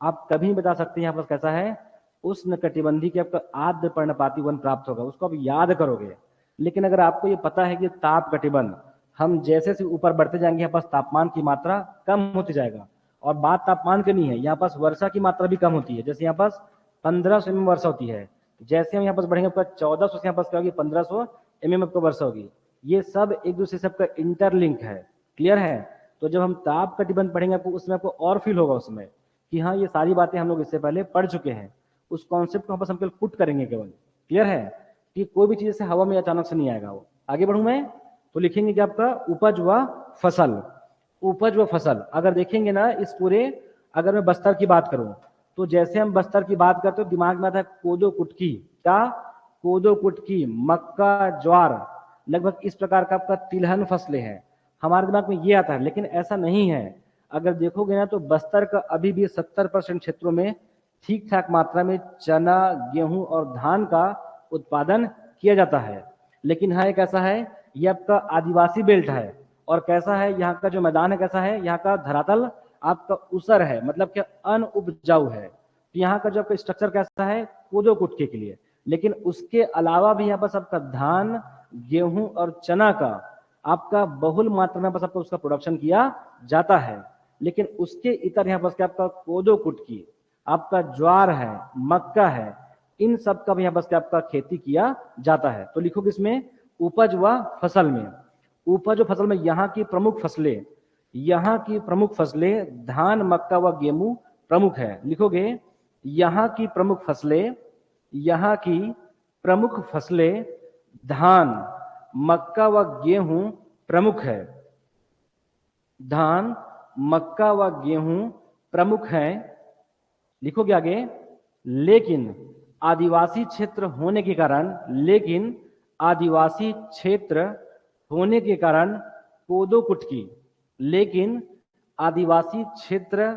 आप कभी नहीं बता सकते यहाँ पर कैसा है, उष्ण कटिबंधी के आपका आर्द्र पर्णपाती वन प्राप्त होगा, उसको आप याद करोगे। लेकिन अगर आपको ये पता है कि ताप कटिबंध, हम जैसे से ऊपर बढ़ते जाएंगे यहाँ पास तापमान की मात्रा कम होती जाएगा, और बात तापमान की नहीं है, यहाँ पास वर्षा की मात्रा भी कम होती है। जैसे यहाँ पास 1500 mm वर्षा होती है, जैसे हम यहाँ पास बढ़ेंगे आपका 1400 से यहाँ पास क्या होगी 1500 mm आपको वर्षा होगी। ये सब एक दूसरे से आपका इंटरलिंक है, क्लियर है। तो जब हम ताप कटिबंध पढ़ेंगे आपको उसमें आपको और फील होगा उसमें कि हाँ ये सारी बातें हम लोग इससे पहले पढ़ चुके हैं, उस कॉन्सेप्ट को हम केवल पुट करेंगे केवल, क्लियर है कि कोई भी चीज से हवा में अचानक से नहीं आएगा वो। आगे बढ़ूं मैं, तो लिखेंगे कि आपका उपज व फसल, उपज व फसल। अगर देखेंगे ना इस पूरे, अगर मैं बस्तर की बात करूं, तो जैसे हम बस्तर की बात करते हो दिमाग में आता है कोदो कुटकी, क्या, कोदो कुटकी, मक्का, ज्वार, लगभग इस प्रकार का आपका तिलहन फसलें हैं, हमारे दिमाग में ये आता है। लेकिन ऐसा नहीं है, अगर देखोगे ना तो बस्तर का अभी भी 70% क्षेत्रों में ठीक ठाक मात्रा में चना, गेहूं और धान का उत्पादन किया जाता है। लेकिन हाँ एक ऐसा है, ये आपका आदिवासी बेल्ट है, और कैसा है यहाँ का जो मैदान है, कैसा है यहाँ का धरातल आपका ऊसर है, मतलब क्या अनउपजाऊ है। तो यहाँ का जो आपका स्ट्रक्चर कैसा है, कोदो कुटके के लिए। लेकिन उसके अलावा भी यहाँ पर आपका धान, गेहूं और चना का आपका बहुल मात्रा में बस आपको उसका प्रोडक्शन किया जाता है। लेकिन उसके इतर यहाँ पर आपका कोदो कुटकी, आपका ज्वार है, मक्का है, इन सब का भी यहाँ पर आपका खेती किया जाता है। तो लिखो इसमें उपज व फसल में, उपज व फसल में यहाँ की प्रमुख फसलें, यहाँ की प्रमुख फसलें धान, मक्का व गेहूं प्रमुख है। लिखोगे यहाँ की प्रमुख फसलें, यहाँ की प्रमुख फसलें धान, मक्का व गेहूं प्रमुख है, धान, मक्का व गेहूं प्रमुख है। लिखोगे आगे, लेकिन आदिवासी क्षेत्र होने के कारण, लेकिन आदिवासी क्षेत्र होने के कारण कोदो कुटकी, लेकिन आदिवासी क्षेत्र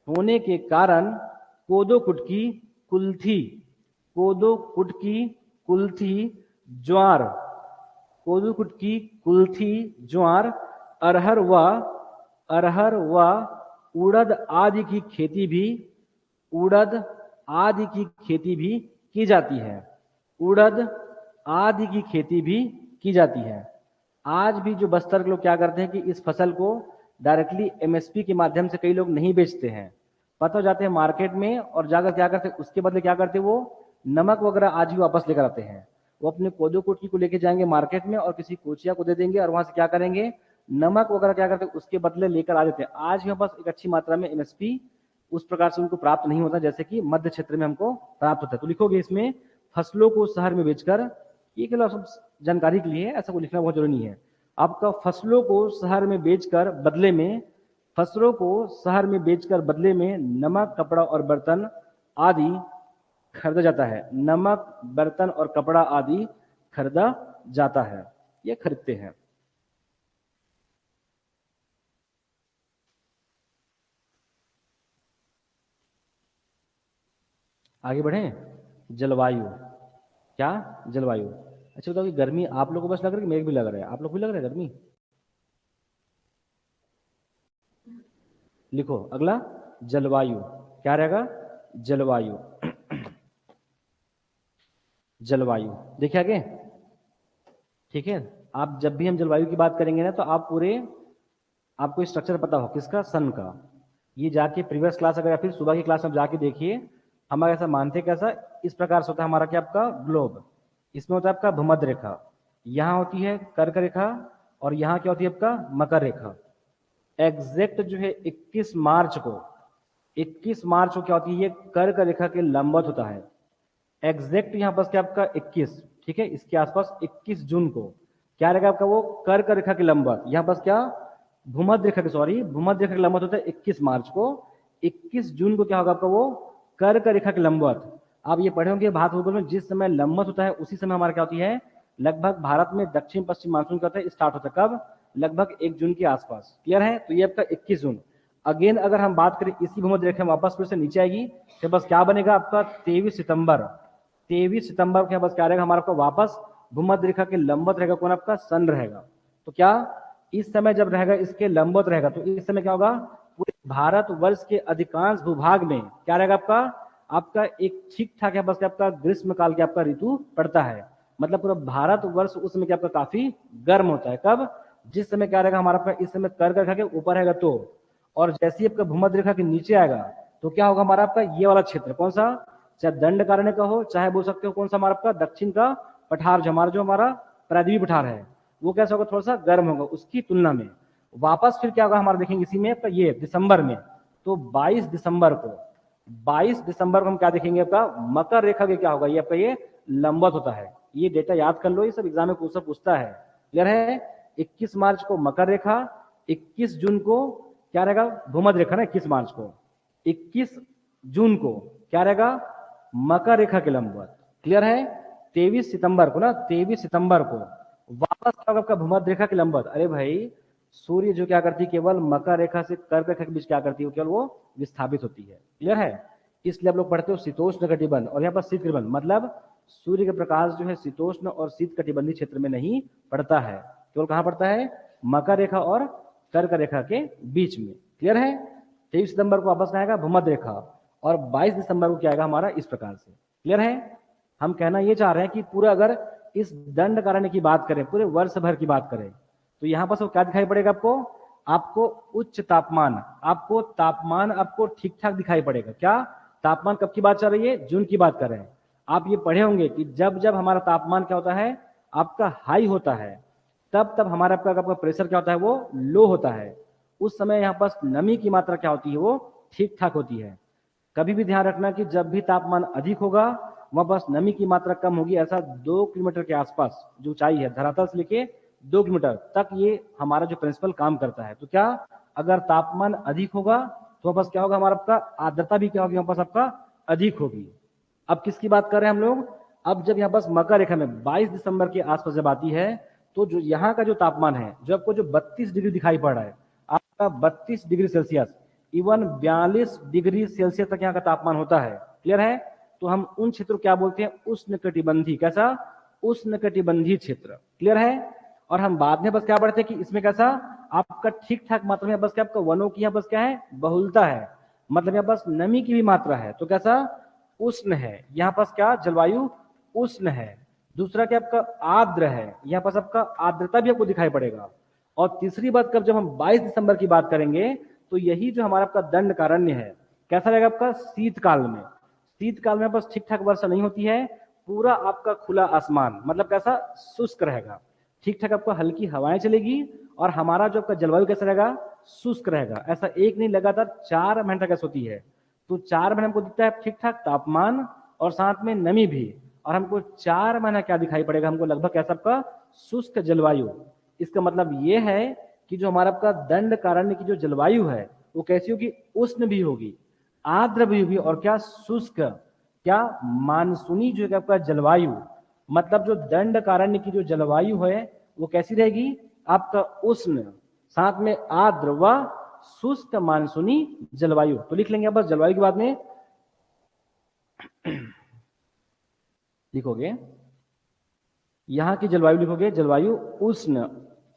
होने के कारण कोदो कुटकी, कुल्थी, कोदो कुटकी, कुल्थी, ज्वार, कोदू, कुटकी, कुल्थी, ज्वार, अरहर व उड़द आदि की खेती भी उड़द आदि की खेती भी की जाती है। उड़द आदि की खेती भी की जाती है। आज भी जो बस्तर के लोग क्या करते हैं कि इस फसल को डायरेक्टली एमएसपी के माध्यम से कई लोग नहीं बेचते हैं, पता हो जाते हैं मार्केट में और जाकर क्या करते हैं, उसके बदले क्या करते हैं, वो नमक वगैरह आज भी वापस लेकर आते हैं। वो अपने कोदो कुटकी को लेके जाएंगे मार्केट में और किसी कोचिया को दे देंगे और वहां से क्या करेंगे, नमक वगैरह क्या करते हैं उसके बदले लेकर आ जाते हैं। आज भी पास एक अच्छी मात्रा में एमएसपी उस प्रकार से उनको प्राप्त नहीं होता जैसे कि मध्य क्षेत्र में हमको प्राप्त होता है। तो लिखोगे इसमें फसलों को शहर में बेचकर, ये केवल सब जानकारी के लिए, ऐसा कोई लिखना बहुत जरूरी नहीं है। आपका फसलों को शहर में बेचकर बदले में, फसलों को शहर में बेचकर बदले में नमक, कपड़ा और बर्तन आदि खरीदा जाता है। नमक, बर्तन और कपड़ा आदि खरीदा जाता है, ये खरीदते हैं। आगे बढ़े। जलवायु, क्या जलवायु। अच्छा बताओ कि गर्मी आप लोगों को बस लग रहा है कि मेरे भी लग रहा है, आप लोग भी लग रहा है गर्मी। लिखो अगला जलवायु, क्या रहेगा, जलवायु। जलवायु देखिए आगे, ठीक है। आप जब भी हम जलवायु की बात करेंगे ना तो आप पूरे, आपको स्ट्रक्चर पता हो किसका, सन का। ये जाके प्रीवियस क्लास अगर या फिर सुबह की क्लास में जाके देखिए, हम ऐसा मानते कैसा, इस प्रकार से होता है हमारा क्या, आपका ग्लोब। इसमें होता है आपका भूमध्य रेखा, यहाँ होती है कर्क रेखा और यहाँ क्या होती है आपका मकर रेखा। एग्जैक्ट जो है 21 मार्च को, 21 मार्च को क्या होती है, ये कर्क रेखा के लंबवत होता है। एग्जैक्ट यहाँ पास क्या आपका 21, ठीक है, इसके आसपास 21 जून को क्या रहेगा आपका, वो कर्क रेखा के लंबवत, यहाँ पास क्या भूमध्य रेखा के, सॉरी भूमध्य रेखा के लंबवत होता है 21 मार्च को। 21 जून को क्या होगा आपका, वो कर्क रेखा के लंबवत। आप ये पढ़े होंगे भारत भूगोल में, जिस समय लंबवत होता है उसी समय हमारा क्या होती है, लगभग भारत में दक्षिण पश्चिम मानसून क्या होता है, स्टार्ट होता है कब, लगभग 1 जून के आसपास। क्लियर है, तो ये आपका 21 जून। अगेन अगर हम बात करें इसी भूमध्य रेखा में वापस फिर से नीचे आएगी तो बस क्या बनेगा आपका 23 सितंबर। 23 सितंबर के बस क्या रहेगा हमारा, आपका वापस भूमध्य रेखा के लंबवत रहेगा कौन, आपका सन रहेगा। तो क्या इस समय जब रहेगा इसके लंबवत रहेगा तो इस समय क्या होगा, पूरे भारत वर्ष के अधिकांश भूभाग में क्या रहेगा आपका, आपका एक ठीक ठाक है बस आपका ग्रीष्म काल के आपका ऋतु पड़ता है। मतलब पूरा भारत वर्ष उस समय क्या आपका काफी गर्म होता है। कब, जिस समय क्या रहेगा हमारा, इस समय कर्क रेखा के ऊपर रहेगा तो, और जैसे ही आपका भूमध्य रेखा के नीचे आएगा तो क्या होगा हमारा, आपका ये वाला क्षेत्र कौन सा, चाहे दंडकारण्य का हो, चाहे बोल सकते हो कौन सा हमारा आपका दक्षिण का पठार, जो हमारा प्रायद्वीपीय पठार है, वो कैसा होगा, थोड़ा सा गर्म होगा उसकी तुलना में। वापस फिर क्या होगा हमारा, देखेंगे इसी में आपका ये दिसंबर में, तो 22 दिसंबर को, 22 दिसंबर को हम क्या देखेंगे आपका, मकर रेखा के क्या होगा, ये आपका ये लंबवत होता है। ये डेटा याद कर लो, ये सब एग्जाम में पूछता है। क्लियर है, 21 मार्च को मकर रेखा, 21 जून को क्या रहेगा भूमध्य रेखा ना, 21 मार्च को, 21 जून को क्या रहेगा मकर रेखा के लंबवत। क्लियर है, 23 सितंबर को ना, 23 सितंबर को वापस क्या होगा आपका भूमध्य रेखा के लंबवत। अरे भाई सूर्य जो क्या करती है, केवल मकर रेखा से कर्क रेखा के बीच क्या करती है, केवल वो विस्थापित होती है। क्लियर है, इसलिए आप लोग पढ़ते हो शीतोष्ण कटिबंध और यहाँ पर शीत कटिबंध, मतलब सूर्य का प्रकाश जो है शीतोष्ण और शीत कटिबंधी क्षेत्र में नहीं पड़ता है, केवल कहाँ पड़ता है, मकर रेखा और कर्क रेखा के बीच में। क्लियर है, 23 सितंबर को वापस आएगा भूमध्य रेखा और 22 दिसंबर को क्या आएगा हमारा, इस प्रकार से। क्लियर है, हम कहना ये चाह रहे हैं कि पूरा अगर इस दंड कारण्य की बात करें, पूरे वर्ष भर की बात करें, तो यहाँ पर क्या दिखाई पड़ेगा आपको, आपको उच्च तापमान, आपको तापमान आपको ठीक ठाक दिखाई पड़ेगा। क्या तापमान कब की बात चल रही है, जून की बात कर रहे हैं। आप ये पढ़े होंगे कि जब जब हमारा तापमान क्या होता है, आपका हाई होता है, तब तब हमारा आपका प्रेशर क्या होता है, वो लो होता है। उस समय यहाँ पर नमी की मात्रा क्या होती है, वो ठीक ठाक होती है। कभी भी ध्यान रखना कि जब भी तापमान अधिक होगा वहां बस नमी की मात्रा कम होगी। ऐसा 2 किलोमीटर के आसपास जो ऊंचाई है धरातल से लेके 2 किलोमीटर तक ये हमारा जो प्रिंसिपल काम करता है। तो क्या अगर तापमान अधिक होगा तो बस क्या होगा हमारा, आपका आर्द्रता भी क्या होगी, वहां पास आपका अधिक होगी। अब किसकी बात कर रहे हैं हम लोग, अब जब यहाँ पास मकर रेखा में 22 दिसंबर के आसपास जब आती है तो जो यहाँ का जो तापमान है, जो आपको जो 32 डिग्री दिखाई पड़ रहा है, आपका 32 degree Celsius, even 42 degree Celsius तक यहाँ का तापमान होता है। क्लियर है, तो हम उन क्षेत्र क्या बोलते हैं, उष्णकटिबंधी, कैसा, उष्णकटिबंधी क्षेत्र। क्लियर है, और हम बाद में बस क्या पढ़ते कि इसमें कैसा आपका ठीक ठाक मात्रा में बस क्या आपका वनों की यहाँ बस क्या है बहुलता है, मतलब यहाँ बस नमी की भी मात्रा है, तो कैसा उष्ण है, यहाँ पास क्या जलवायु उष्ण है। दूसरा क्या आपका आर्द्र है, यहाँ पास आपका आर्द्रता भी आपको दिखाई पड़ेगा। और तीसरी बात कब जब हम 22 दिसंबर की बात करेंगे तो यही जो हमारा आपका दंडकारण्य है कैसा रहेगा आपका शीतकाल में। शीतकाल में बस ठीक ठाक वर्षा नहीं होती है, पूरा आपका खुला आसमान, मतलब कैसा शुष्क रहेगा, ठीक ठाक आपको हल्की हवाएं चलेगी और हमारा जो आपका जलवायु कैसा रहेगा शुष्क रहेगा। ऐसा एक नहीं लगातार 4 महीने तक ऐसा होती है, तो 4 महीने हमको दिखता है ठीक ठाक तापमान और साथ में नमी भी, और हमको 4 महीना क्या दिखाई पड़ेगा हमको लगभग कैसा आपका शुष्क जलवायु। इसका मतलब ये है कि जो हमारा आपका दंडकारण्य की जो जलवायु है वो कैसी होगी, उष्ण भी होगी, आर्द्र भी होगी और क्या शुष्क, क्या मानसूनी जो है आपका जलवायु, मतलब जो दंडकारण्य की जो जलवायु है वो कैसी रहेगी आपका उष्ण, साथ में आर्द्र व शुष्क मानसूनी जलवायु। तो लिख लेंगे बस जलवायु के बाद में लिखोगे, यहां की जलवायु लिखोगे जलवायु उष्ण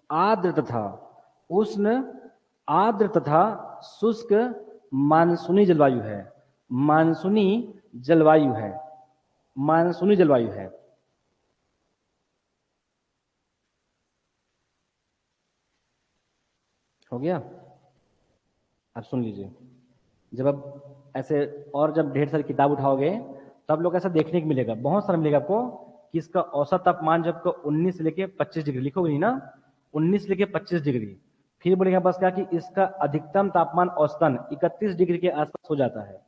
आर्द्र तथा उष्ण आर्द्र तथा शुष्क मानसूनी जलवायु है, मानसूनी जलवायु है, मानसूनी जलवायु है। हो गया। अब सुन लीजिए, जब आप ऐसे और जब ढेर सारी किताब उठाओगे तब लोग ऐसा देखने को मिलेगा, बहुत सारा मिलेगा आपको कि इसका औसत तापमान जब 19 से लेके 25 डिग्री लिखोगे नहीं ना, 19 से लेके 25 डिग्री, फिर बोलेंगे बस क्या कि इसका अधिकतम तापमान औसतन 31 डिग्री के आसपास हो जाता है।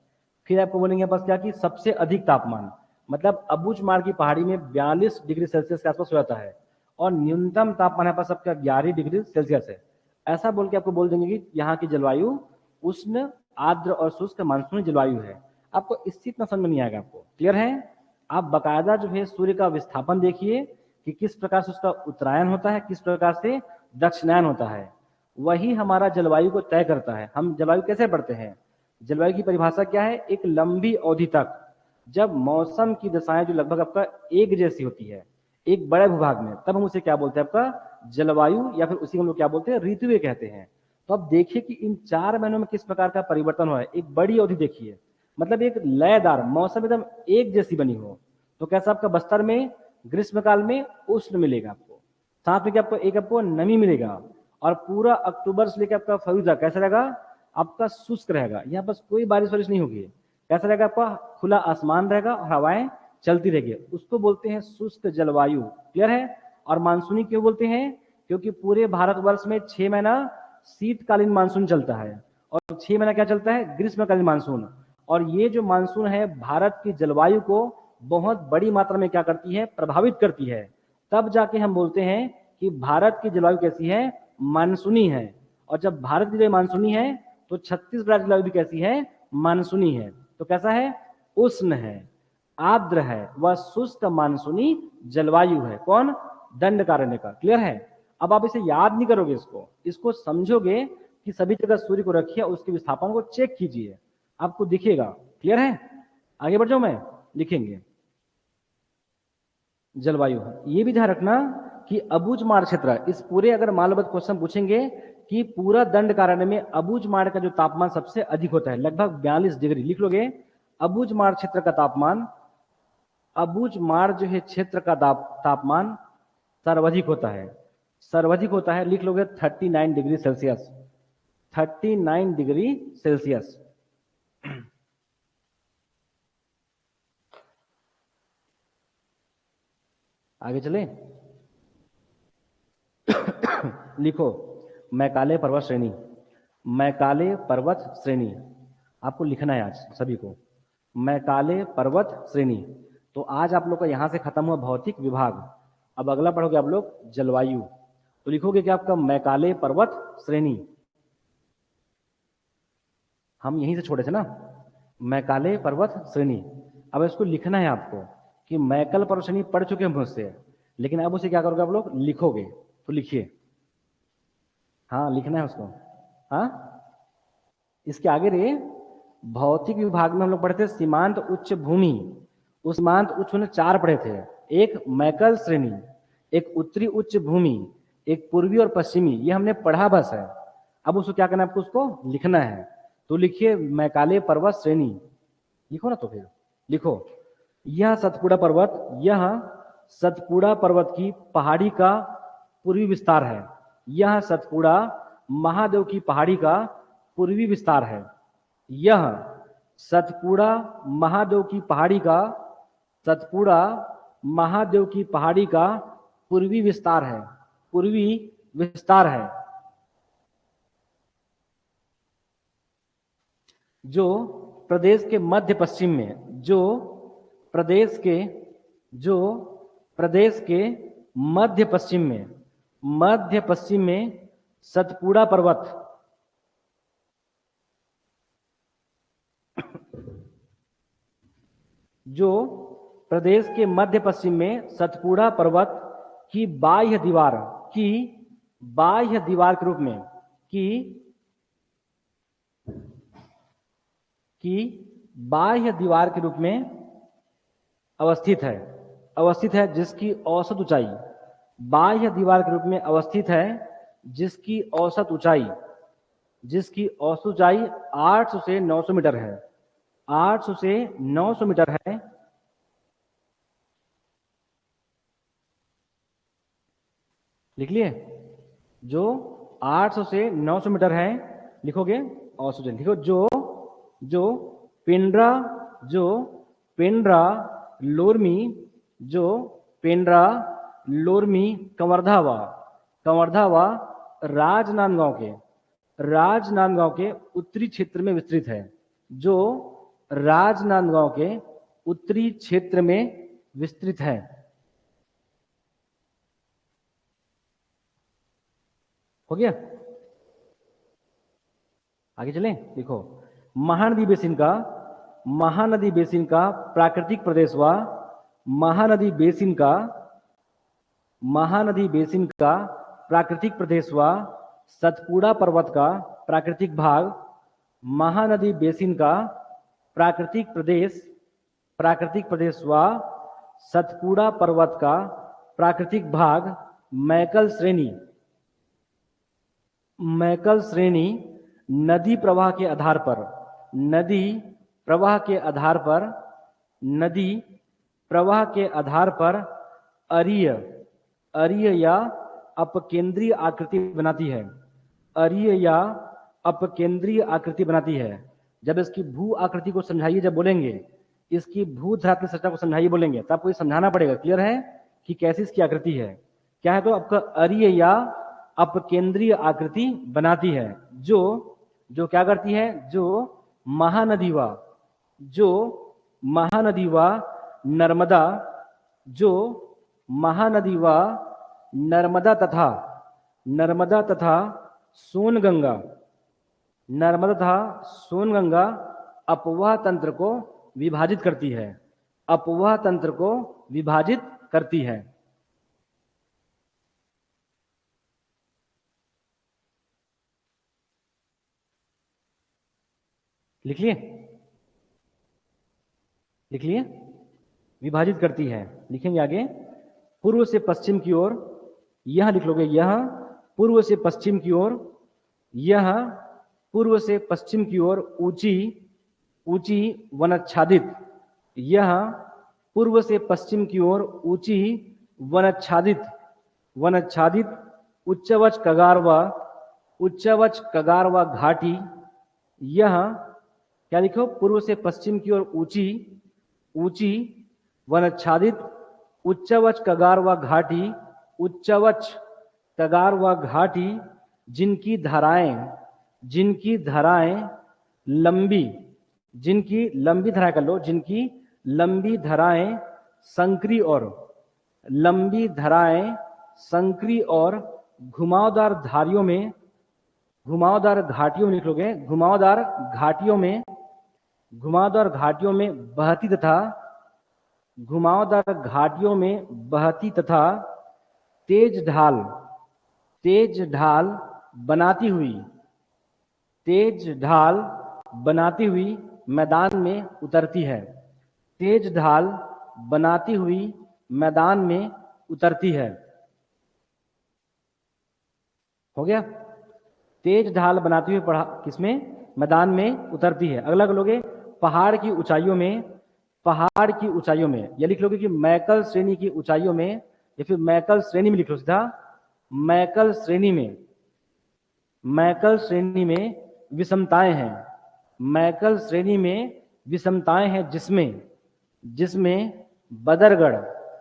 फिर आपको बोलेंगे बस क्या कि सबसे अधिक तापमान मतलब अबूझमाड़ की पहाड़ी में 42 डिग्री सेल्सियस के आसपास हो जाता है और न्यूनतम तापमान यहाँ पर सबका 11 डिग्री सेल्सियस है। ऐसा बोल के आपको बोल देंगे कि यहाँ की जलवायु उष्ण आर्द्र और शुष्क मानसूनी जलवायु है। आपको इससे इतना समझ में नहीं आएगा, आपको क्लियर है। आप बकायदा जो है सूर्य का विस्थापन देखिए कि किस प्रकार से उसका उत्तरायण होता है, किस प्रकार से दक्षिणायन होता है, वही हमारा जलवायु को तय करता है। हम जलवायु कैसे पढ़ते हैं, जलवायु की परिभाषा क्या है, एक लंबी अवधि तक जब मौसम की दशाएं जो लगभग आपका एक जैसी होती है एक बड़े भूभाग में, तब हम उसे क्या बोलते हैं आपका जलवायु, या फिर उसी को हम लोग क्या बोलते हैं ऋतुएं कहते हैं। तो अब देखिए कि इन 4 महीनों में किस प्रकार का परिवर्तन हुआ है। एक बड़ी अवधि देखिए, मतलब एक लयदार मौसम एकदम एक जैसी बनी हो, तो कैसा आपका बस्तर में ग्रीष्मकाल में उष्ण मिलेगा आपको, साथ में क्या आपको एक आपको नमी मिलेगा, और पूरा अक्टूबर से लेकर आपका फरवरी तक कैसा रहेगा आपका शुष्क रहेगा, यहाँ बस कोई बारिश वारिश नहीं होगी, कैसा रहेगा आपका खुला आसमान रहेगा और हवाएं चलती रहेगी, उसको बोलते हैं शुष्क जलवायु। क्लियर है। और मानसूनी क्यों बोलते हैं, क्योंकि पूरे भारतवर्ष में 6 महीना शीतकालीन मानसून चलता है और 6 महीना क्या चलता है ग्रीष्मकालीन मानसून। और ये जो मानसून है भारत की जलवायु को बहुत बड़ी मात्रा में क्या करती है, प्रभावित करती है। तब जाके हम बोलते हैं कि भारत की जलवायु कैसी है, मानसूनी है। और जब भारत की जलवायु मानसूनी है तो छत्तीसगढ़ की जलवायु भी कैसी है, मानसूनी है। तो कैसा है, उष्ण है, आर्द्र है, वह शुष्क मानसूनी जलवायु है। कौन, दंडकारण्य का। क्लियर है। अब आप इसे याद नहीं करोगे, इसको समझोगे कि सभी जगह सूर्य को रखिए, उसके विस्थापन को चेक कीजिए, आपको दिखेगा। क्लियर है। आगे बढ़ जाऊं मैं, लिखेंगे जलवायु। ये भी ध्यान रखना कि अबूझमाड़ क्षेत्र, इस पूरे अगर मालवत क्वेश्चन पूछेंगे कि पूरा दंडकारण्य में अबूझमाड़ का जो तापमान सबसे अधिक होता है लगभग 42 डिग्री, लिख लोगे अबूझमाड़ क्षेत्र का तापमान, अबूझमाड़ जो है क्षेत्र का तापमान सर्वाधिक होता है, सर्वाधिक होता है, लिख लोगे 39 डिग्री सेल्सियस, 39 डिग्री सेल्सियस। आगे चले लिखो मैकाले पर्वत श्रेणी, मैकाले पर्वत श्रेणी आपको लिखना है आज सभी को, मैकाले पर्वत श्रेणी। तो आज आप लोग का यहां से खत्म हुआ भौतिक विभाग, अब अगला पढ़ोगे आप लोग जलवायु। तो लिखोगे कि आपका मैकाले पर्वत श्रेणी, हम यहीं से छोड़े थे ना, मैकाले पर्वत श्रेणी। अब इसको लिखना है आपको कि मैकल पर्वत श्रेणी पढ़ चुके हैं मुझसे, लेकिन अब उसे क्या करोगे आप लोग, लिखोगे। तो लिखिए, हाँ लिखना है उसको। हाँ, इसके आगे रे भौतिक विभाग में हम लोग पढ़े थे सीमांत उच्च भूमि, उस सीमांत उच्च में 4 पढ़े थे, एक मैकल श्रेणी, एक उत्तरी उच्च भूमि, एक पूर्वी और पश्चिमी, ये हमने पढ़ा बस है। अब उसको क्या करना है, आपको उसको लिखना है। तो लिखिए मैकाले पर्वत श्रेणी, लिखो ना, तो फिर लिखो, यह सतपुड़ा पर्वत, यह सतपुड़ा पर्वत की पहाड़ी का पूर्वी विस्तार है। यह सतपुड़ा महादेव की पहाड़ी का पूर्वी विस्तार है। यह सतपुड़ा महादेव की पहाड़ी का, सतपुड़ा महादेव की पहाड़ी का पूर्वी विस्तार है, पूर्वी विस्तार है, जो प्रदेश के मध्य पश्चिम में, जो प्रदेश के, जो प्रदेश के मध्य पश्चिम में, मध्य पश्चिम में सतपुड़ा पर्वत, जो प्रदेश के मध्य पश्चिम में सतपुड़ा पर्वत की बाह्य दीवार, की बाह्य दीवार के रूप में, की बाह्य दीवार के रूप में अवस्थित है, अवस्थित है, जिसकी औसत ऊंचाई, बाह्य दीवार के रूप में अवस्थित है, जिसकी औसत ऊंचाई, जिसकी औसत ऊंचाई 800 से 900 मीटर है, 800 से 900 मीटर है। लिख लिए, जो 800 से 900 मीटर है, लिखोगे औसत, लिखो जो पेंड्रा, जो पेंड्रा लोरमी, जो पेंड्रा लोरमी कंवरधावा, कंवरधावा राजनांदगांव के, राजनांदगांव के उत्तरी क्षेत्र में विस्तृत है, जो राजनांदगांव के उत्तरी क्षेत्र में विस्तृत है। हो गया, आगे चलें। देखो, महानदी बेसिन का, महानदी बेसिन का प्राकृतिक प्रदेश व महानदी बेसिन का, महानदी बेसिन का प्राकृतिक प्रदेश व सतपुड़ा पर्वत का प्राकृतिक भाग, महानदी बेसिन का प्राकृतिक प्रदेश, प्राकृतिक प्रदेश व सतपुड़ा पर्वत का प्राकृतिक भाग मैकल श्रेणी, मैकल श्रेणी नदी प्रवाह के आधार पर, नदी प्रवाह के आधार पर, नदी प्रवाह के आधार पर अरीय, अरीय या अपकेंद्रीय आकृति बनाती है, अरीय या अपकेंद्रीय आकृति बनाती है। जब इसकी भू आकृति को समझाइए, जब बोलेंगे इसकी भू धरातल संरचना को समझाइए बोलेंगे, तो आपको ये समझाना पड़ेगा, क्लियर है कि कैसी इसकी आकृति है, क्या है। तो आपका अरीय या अपकेंद्रीय आकृति बनाती है, जो क्या करती है, जो महानदी व, जो महानदी व नर्मदा, जो महानदी व नर्मदा तथा, नर्मदा तथा सोनगंगा, नर्मदा तथा सोनगंगा अपवाह तंत्र को विभाजित करती है, अपवाह तंत्र को विभाजित करती है। लिख लिए, लिख लिए, विभाजित करती है। लिखेंगे आगे, पूर्व से पश्चिम की ओर, यह लिख लोगे, यह पूर्व से पश्चिम की ओर, यह पूर्व से पश्चिम की ओर ऊंची, ऊंची वनाच्छादित, यह पूर्व से पश्चिम की ओर ऊंची वनाच्छादित, वनाच्छादित उच्चवच कगारवा, उच्चवच कगारवा घाटी, यह क्या लिखो, पूर्व से पश्चिम की ओर ऊंची, ऊंची वनाच्छादित उच्चवच कगारवा घाटी, उच्चवच कगारवा घाटी, जिनकी धाराएं, जिनकी धाराएं लंबी, जिनकी लंबी धाराएं कर लो, जिनकी लंबी धाराएं संकरी और, लंबी धाराएं संकरी और घुमावदार धारियों में, घुमावदार घाटियों में लिख लोगे, घुमावदार घाटियों में, घुमावदार घाटियों में बहती तथा, घुमावदार घाटियों में बहती तथा तेज ढाल, तेज ढाल बनाती हुई, तेज ढाल बनाती हुई मैदान में उतरती है, तेज ढाल बनाती हुई मैदान में उतरती है। हो गया। तेज ढाल बनाती हुई किसमें, मैदान में उतरती है। अगला लोगे पहाड़ की ऊंचाइयों में, पहाड़ की ऊंचाइयों में, या लिख लोगे कि मैकल श्रेणी की ऊंचाइयों में, या फिर मैकल श्रेणी में लिख लो सीधा, मैकल श्रेणी में, मैकल श्रेणी में विषमताएं हैं, मैकल श्रेणी में विषमताएं हैं, जिसमें जिसमें बदरगढ़,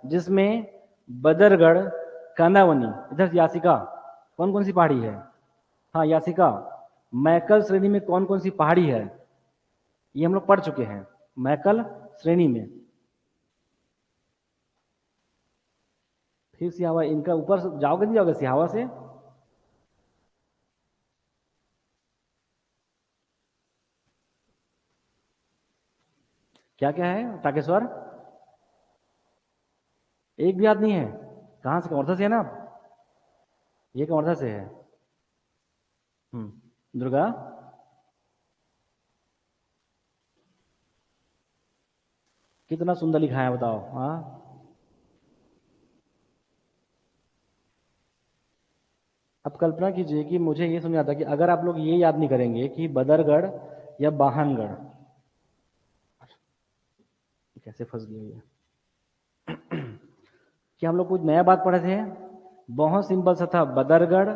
जिसमें बदरगढ़, कांदावनी, इधर यासिका, कौन कौन सी पहाड़ी है, हाँ यासिका, मैकल श्रेणी में कौन कौन सी पहाड़ी है, ये हम लोग पढ़ चुके हैं। मैकल श्रेणी में फिर सिहावा, इनका ऊपर जाओगे नहीं जाओगे सिहावा से, क्या क्या है ताकेश्वर, एक भी याद नहीं है, कहां से, कवर्धा से है ना आप, ये कवर्धा से है। दुर्गा, कितना सुंदर लिखा है बताओ, हाँ। अब कल्पना कीजिए कि मुझे ये समझ आता कि अगर आप लोग ये याद नहीं करेंगे कि बदरगढ़ या बाहनगढ़, कैसे फंस गया ये कि हम लोग कुछ नया बात पढ़े थे, बहुत सिंपल सा था, बदरगढ़,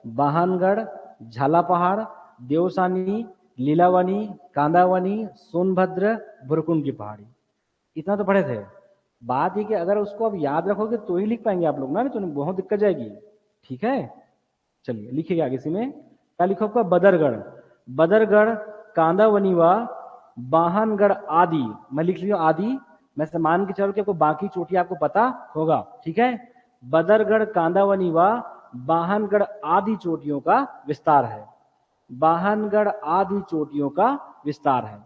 बाहनगढ़, झाला पहाड़, देवसानी, लीलावनी, कांदावनी, सोनभद्र, भुरकुंड की पहाड़ी, इतना तो पढ़े थे। बात ये कि अगर उसको आप याद रखोगे तो ही लिख पाएंगे आप लोग ना, नहीं तो बहुत दिक्कत जाएगी। ठीक है, चलिए लिखिएगा आगे, इसी में क्या लिखो आपका, बदरगढ़, बदरगढ़, कांदावनी व बाहनगढ़ आदि, मैं लिख लिया आदि, मैं से मान के चलो कि आपको बाकी चोटियां आपको पता होगा। ठीक है, बदरगढ़, कांदावनी व बाहनगढ़ आदि चोटियों का विस्तार है, बाहनगढ़ आदि चोटियों का विस्तार है।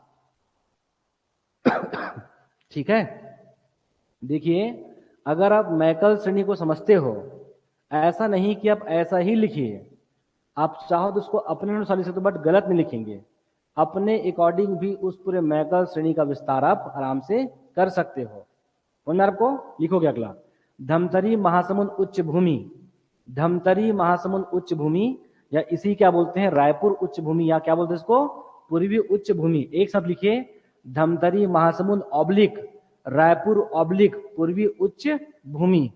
ठीक है, देखिए अगर आप मैकल श्रेणी को समझते हो, ऐसा नहीं कि आप ऐसा ही लिखिए, आप चाहो तो उसको अपने अनुसार लिख सकते हो, बट गलत नहीं लिखेंगे, अपने अकॉर्डिंग भी उस पूरे मैकल श्रेणी का विस्तार आप आराम से कर सकते हो। आपको लिखोगे अगला, धमतरी महासमुंद उच्च भूमि, धमतरी महासमुंद उच्च भूमि, या इसी क्या बोलते हैं, रायपुर उच्च भूमि, या क्या बोलते हैं इसको, पूर्वी उच्च भूमि। एक साथ लिखिए, धमतरी महासमुंद ऑब्लिक रायपुर ऑब्लिक पूर्वी उच्च भूमि।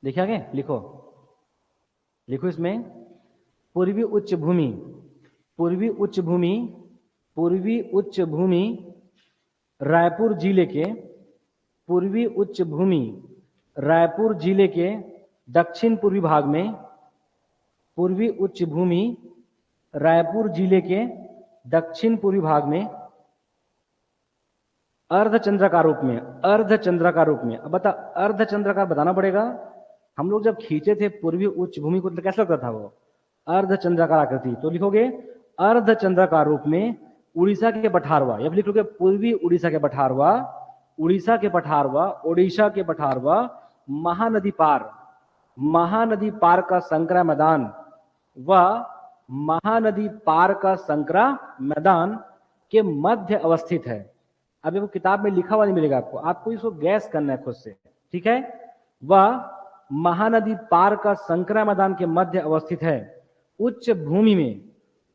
देखिए आगे लिखो, लिखो इसमें, पूर्वी उच्च भूमि, पूर्वी उच्च भूमि, पूर्वी उच्च भूमि रायपुर जिले के, पूर्वी उच्च भूमि रायपुर जिले के दक्षिण पूर्वी भाग में, पूर्वी उच्च भूमि रायपुर जिले के दक्षिण पूर्वी भाग में, अर्धचंद्राकार रूप में, अर्धचंद्राकार रूप में। अब बता, अर्धचंद्राकार बताना पड़ेगा, हम लोग जब खींचे थे पूर्वी उच्च भूमि को तो कैसा लगता था वो, अर्धचंद्राकार आकृति, तो लिखोगे अर्धचंद्राकार रूप में उड़ीसा के पठारवा, या लिख लोगे पूर्वी उड़ीसा के पठारवा, उड़ीसा के पठारवा, ओडिशा के पठारवा, महानदी पार, महानदी पार का संकरा मैदान व महानदी पार का संकरा मैदान के मध्य अवस्थित है। अब ये वो किताब में लिखा हुआ नहीं मिलेगा आपको, आपको इसको गैस करना है खुद से। ठीक है, वह महानदी पार का संकरा मैदान के मध्य अवस्थित है, उच्च भूमि में,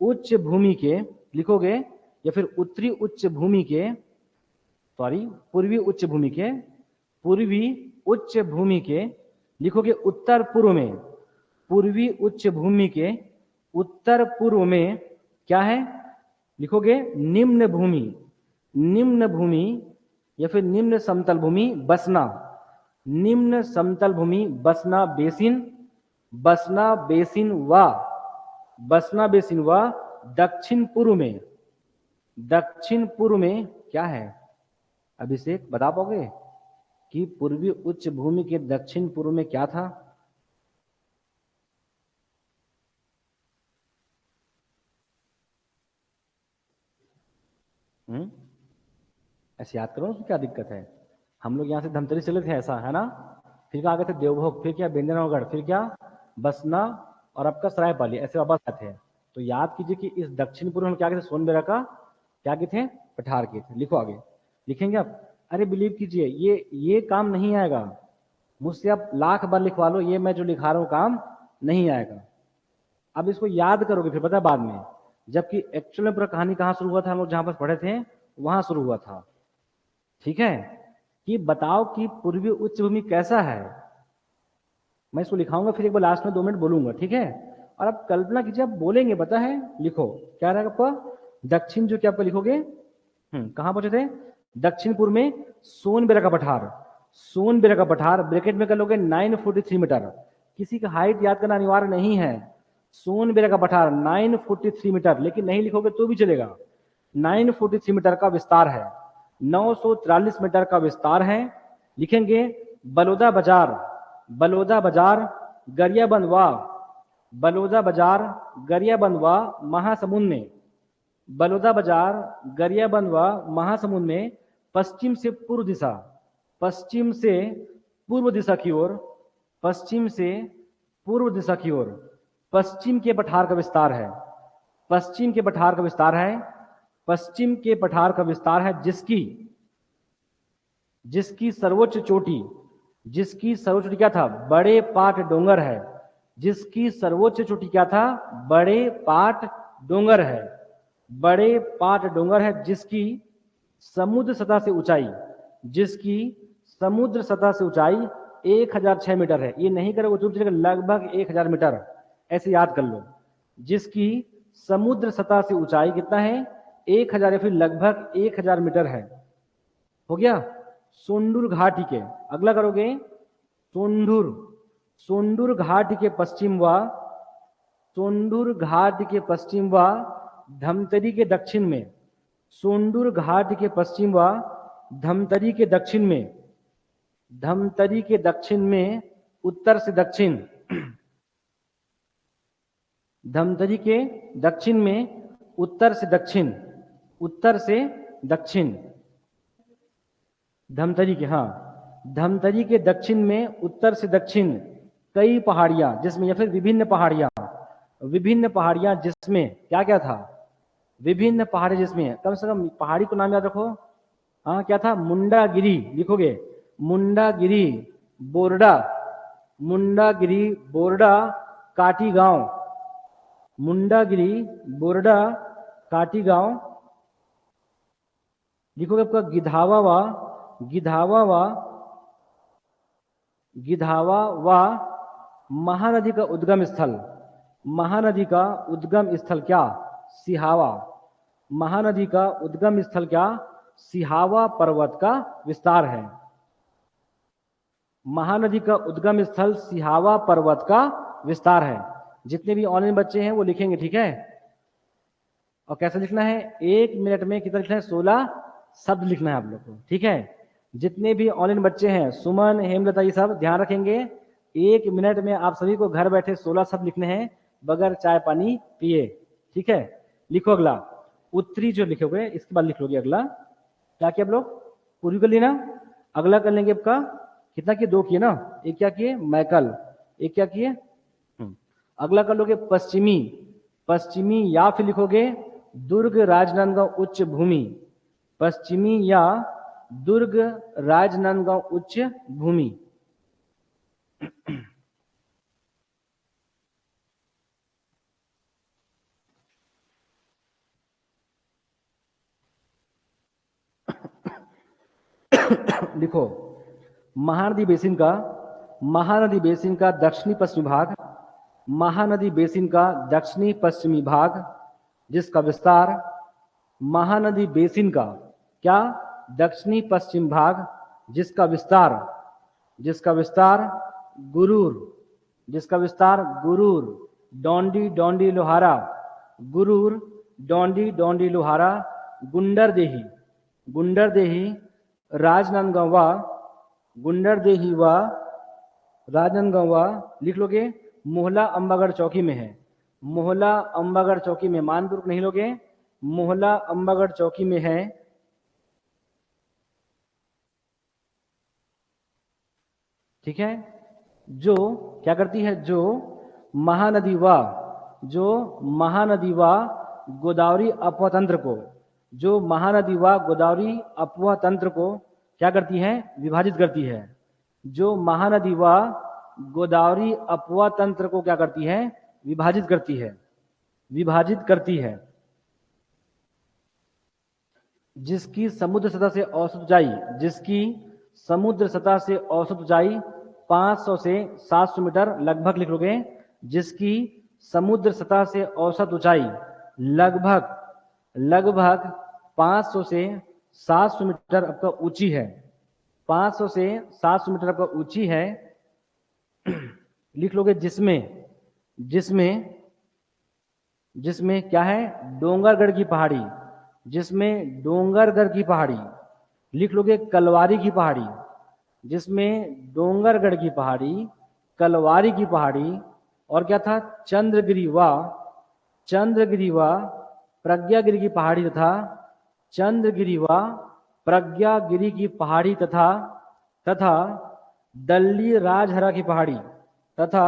उच्च भूमि के लिखोगे, या फिर उत्तरी उच्च भूमि के, सॉरी पूर्वी उच्च भूमि के, पूर्वी उच्च भूमि के लिखोगे उत्तर पूर्व में, पूर्वी उच्च भूमि के उत्तर पूर्व में क्या है, लिखोगे निम्न भूमि, निम्न भूमि, या फिर निम्न समतल भूमि बसना, निम्न समतल भूमि बसना बेसिन, बसना बेसिन व, बसना बेसिन व दक्षिण पूर्व में, दक्षिण पूर्व में क्या है, अभिषेक बता पाओगे कि पूर्वी उच्च भूमि के दक्षिण पूर्व में क्या था? ऐसे याद करो, क्या दिक्कत है? हम लोग यहाँ से धमतरी चले थे, ऐसा है ना, फिर क्या आगे थे देवभोग, फिर क्या बेंद्रनगढ़, फिर क्या बसना, और आपका सरायपाली, ऐसे वापस आते हैं। तो याद कीजिए कि इस दक्षिण पूर्व हम क्या कहते, सोनबेरा का क्या कहते हैं, पठार के थे। लिखो आगे, लिखेंगे आप। अरे बिलीव कीजिए, ये काम नहीं आएगा, मुझसे आप लाख बार लिखवा लो, ये मैं जो लिखा रहा हूं काम नहीं आएगा। अब इसको याद करोगे फिर पता है बाद में, जबकि एक्चुअल में पूरा कहानी कहाँ शुरू हुआ था, हम लोग जहां पर पढ़े थे वहां शुरू हुआ था। ठीक है, कि बताओ कि पूर्वी उच्च भूमि कैसा है। मैं इसको लिखाऊंगा, फिर एक बार लास्ट में 2 मिनट बोलूंगा, ठीक है। और आप कल्पना कीजिए, आप बोलेंगे, पता है, लिखो क्या रहेगा आपका, दक्षिण जो क्या आपका लिखोगे, कहां पहुंचे थे, दक्षिण पूर्व में सोनबेरा का पठार। सोनबेरा का पठार ब्रैकेट में कर लोगे 943 मीटर, किसी का हाइट याद करना अनिवार्य नहीं है। सोनबेरा का पठार 943 मीटर, लेकिन नहीं लिखोगे तो भी चलेगा। 943 मीटर का विस्तार है, 943 मीटर का विस्तार है। लिखेंगे बलौदा बाजार, बलौदा बाजार गरियाबंद व, बलौदा बाजार गरियाबंद व महासमुंद में, बलौदा बाजार गरियाबंद व महासमुंद में पश्चिम से पूर्व दिशा, पश्चिम से पूर्व दिशा की ओर, पश्चिम से पूर्व दिशा की ओर पश्चिम के पठार का विस्तार है, पश्चिम के पठार का विस्तार है, पश्चिम के पठार का विस्तार है, जिसकी सर्वोच्च चोटी, जिसकी सर्वोच्च चोटी क्या था, बड़े पाट डोंगर है, जिसकी सर्वोच्च चोटी क्या था, बड़े पाट डोंगर है, बड़े पाट डोंगर है, जिसकी समुद्र सतह से ऊंचाई, जिसकी समुद्र सतह से ऊंचाई 1006 मीटर है। ये नहीं करोगे तो चलेगा, लगभग 1000 मीटर, ऐसे याद कर लो। जिसकी समुद्र सतह से ऊंचाई कितना है, 1000 या फिर लगभग 1000 मीटर है। हो गया। सोंडूर घाटी के, अगला करोगे, सोंडूर, सोंडूर घाटी के पश्चिम व, सोंडूर घाट के पश्चिम व धमतरी के दक्षिण में, सोंडूर घाट के पश्चिम व धमतरी के दक्षिण में, धमतरी के दक्षिण में उत्तर से दक्षिण, धमतरी के दक्षिण में उत्तर से दक्षिण, उत्तर से दक्षिण, धमतरी के, हाँ, धमतरी के दक्षिण में उत्तर से दक्षिण कई पहाड़ियां, जिसमें, या फिर विभिन्न पहाड़ियां, विभिन्न पहाड़ियां जिसमें क्या क्या था, विभिन्न पहाड़ी, जिसमें कम से कम पहाड़ी को नाम याद रखो। हाँ क्या था, मुंडागिरी, लिखोगे मुंडागिरी, बोरडा, मुंडागिरी, बोरडा, काटी गांव, मुंडागिरी, बोरडा, काटी गांव। लिखोगे आपका गिधावा व, गिधावा व, गिधावा व महानदी का उद्गम स्थल, महानदी का उद्गम स्थल क्या, सिहावा, महानदी का उद्गम स्थल क्या, सिहावा पर्वत का विस्तार है, महानदी का उद्गम स्थल सिहावा पर्वत का विस्तार है। जितने भी ऑनलाइन बच्चे हैं वो लिखेंगे, ठीक है। और कैसे लिखना है, 1 मिनट में कितना लिखना है, 16 शब्द लिखना है आप लोग को, ठीक है। जितने भी ऑनलाइन बच्चे हैं, सुमन, हेमलता, ये सब ध्यान रखेंगे, 1 मिनट में आप सभी को घर बैठे 16 शब्द लिखने हैं बगैर चाय पानी पिए, ठीक है। लिखो अगला, उत्तरी जो लिखोगे इसके बाद लिख लोगे अगला, क्या किया आप लोग, पूर्वी कर लेना, अगला कर लेंगे आपका, कितना किए, 2 किए ना, एक क्या किए मैकल, एक क्या किए, अगला कर लोगे पश्चिमी, पश्चिमी, या फिर लिखोगे दुर्ग राजनांदगांव उच्च भूमि, पश्चिमी या दुर्ग राजनांदगांव उच्च भूमि। लिखो महानदी बेसिन का, महानदी बेसिन का दक्षिणी पश्चिमी भाग, महानदी बेसिन का दक्षिणी पश्चिमी भाग, जिसका विस्तार, महानदी बेसिन का क्या, दक्षिणी पश्चिम भाग, जिसका विस्तार, जिसका विस्तार गुरूर, जिसका विस्तार गुरूर, डोंडी डोंडी लोहारा, गुरूर, डोंडी डोंडी लोहारा, गुंडरदेही, गुंडरदेही, राजनांदगांव, गुंडरदेही व राजनांदगांव, लिख लोगे मोहला अंबागढ़ चौकी में है, मोहला अंबागढ़ चौकी में, मानपुर नहीं लोगे, मोहला अंबागढ़ चौकी में है, ठीक है। जो क्या करती है, जो महानदी व, जो महानदी व गोदावरी अपवा तंत्र को, जो महानदी व गोदावरी अपवा तंत्र को क्या करती है? विभाजित करती है। जो महानदी व गोदावरी अपवा तंत्र को क्या करती है? विभाजित करती है, विभाजित करती है। जिसकी समुद्र सतह से औसत ऊंचाई, जिसकी समुद्र सतह से औसत ऊंचाई 500 से 700 मीटर लगभग लिख लोगे। जिसकी समुद्र सतह से औसत ऊंचाई लगभग 500 से 700 मीटर आपका ऊंची है, 500 से 700 मीटर आपका ऊंची है। लिख लोगे जिसमें जिसमें जिसमें क्या है? डोंगरगढ़ की पहाड़ी, जिसमें डोंगरगढ़ की पहाड़ी। लिख लोगे कलवारी की पहाड़ी, जिसमें डोंगरगढ़ की पहाड़ी, कलवारी की पहाड़ी, और क्या था? चंद्रगिरी व प्रज्ञागिरी की पहाड़ी तथा चंद्रगिरी व प्रज्ञागिरी की पहाड़ी तथा दल्ली राजहरा की पहाड़ी, तथा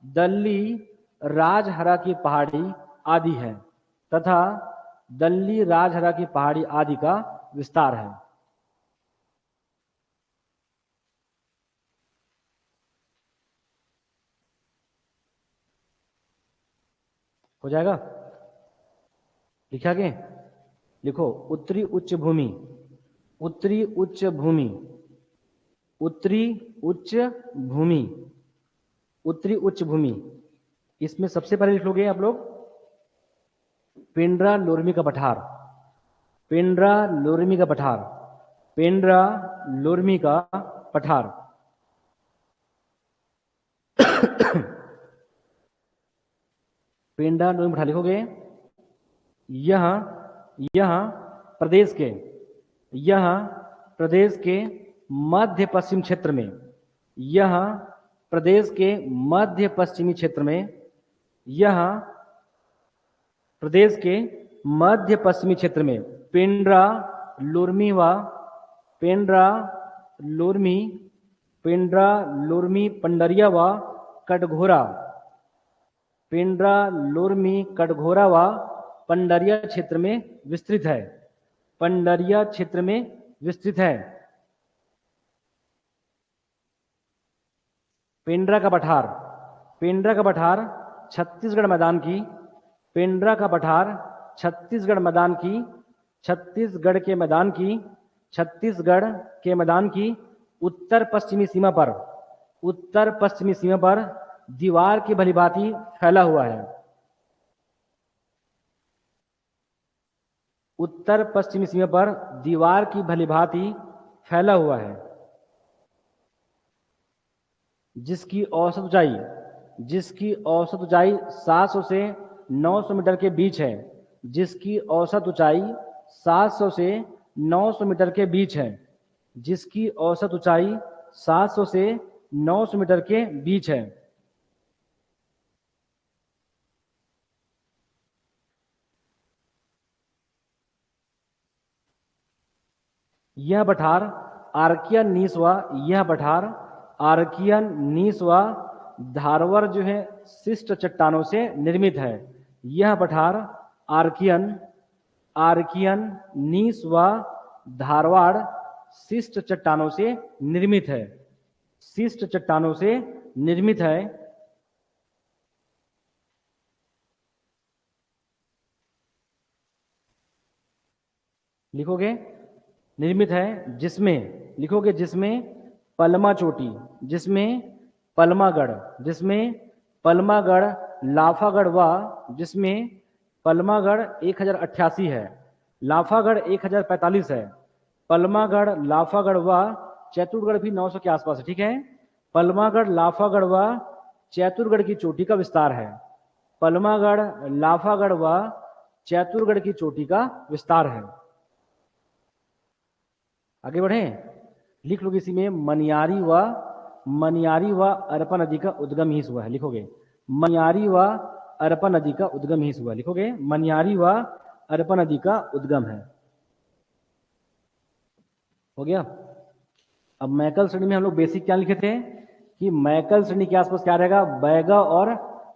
दल्ली राजहरा की पहाड़ी आदि है, तथा दल्ली राजहरा की पहाड़ी आदि का विस्तार है। हो जाएगा? लिखा के लिखो उत्तरी उच्च भूमि, उत्तरी उच्च भूमि, उत्तरी उच्च भूमि, उत्तरी उच्च भूमि। इसमें सबसे पहले लिख लोगे आप लोग पेंड्रा लोरमी का पठार, पेंड्रा लोरमी का पठार, पेंड्रा लोरमी का पठार। पेंड्रा लोरमी पठार लिखोगे। यह प्रदेश के मध्य पश्चिम क्षेत्र में, यह प्रदेश के मध्य पश्चिमी क्षेत्र में, यह प्रदेश के मध्य पश्चिमी क्षेत्र में पेंड्रा लोरमी व पेंड्रा लोरमी पंडरिया व कटघोरा, पेंड्रा लोरमी कटघोरा व पंडरिया क्षेत्र में विस्तृत है, पंडरिया क्षेत्र में विस्तृत है। पेंड्रा का पठार, पेंड्रा का पठार छत्तीसगढ़ मैदान की, पेंड्रा का पठार छत्तीसगढ़ मैदान की, छत्तीसगढ़ के मैदान की, छत्तीसगढ़ के मैदान की उत्तर पश्चिमी सीमा पर, उत्तर पश्चिमी सीमा पर दीवार की भलीभांति फैला हुआ है, उत्तर पश्चिमी सीमा पर दीवार की भलीभांति फैला हुआ है। जिसकी औसत ऊंचाई, जिसकी औसत ऊंचाई 700 से 900 मीटर के बीच है, जिसकी औसत ऊंचाई 700 से 900 मीटर के बीच है, जिसकी औसत ऊंचाई 700 से 900 मीटर के बीच है। यह पठार आर्कियन नीस व यह पठार आर्कियन नीस व धारवर जो है शिष्ट चट्टानों से निर्मित है। यह पठार आर्कियन नीस व धारवाड़ शिष्ट चट्टानों से निर्मित है, शिष्ट चट्टानों से निर्मित है। लिखोगे निर्मित है, जिसमें लिखोगे जिसमें पलमा चोटी, जिसमें पलमागढ़, जिसमें पलमागढ़ लाफागढ़ व जिसमें पलमागढ़ 1088 है, लाफागढ़ 1045 है, पलमागढ़ लाफागढ़ व चैतुरगढ़ भी 900 के आसपास है। ठीक है, पलमागढ़ लाफागढ़ व चैतुरगढ़ की चोटी का विस्तार है, पलमागढ़ लाफागढ़ व चैतुरगढ़ की चोटी का विस्तार है। आगे बढ़े, लिख लो इसी में मनियारी व अरपा नदी का उद्गम ही हुआ है। लिखोगे मनियारी व अरपा नदी का उद्गम ही हुआ, लिखोगे मनियारी व अरपा नदी का उद्गम है। हो गया। अब मैकल श्रेणी में हम लोग बेसिक क्या लिखे थे कि मैकल श्रेणी के आसपास क्या रहेगा? बैगा और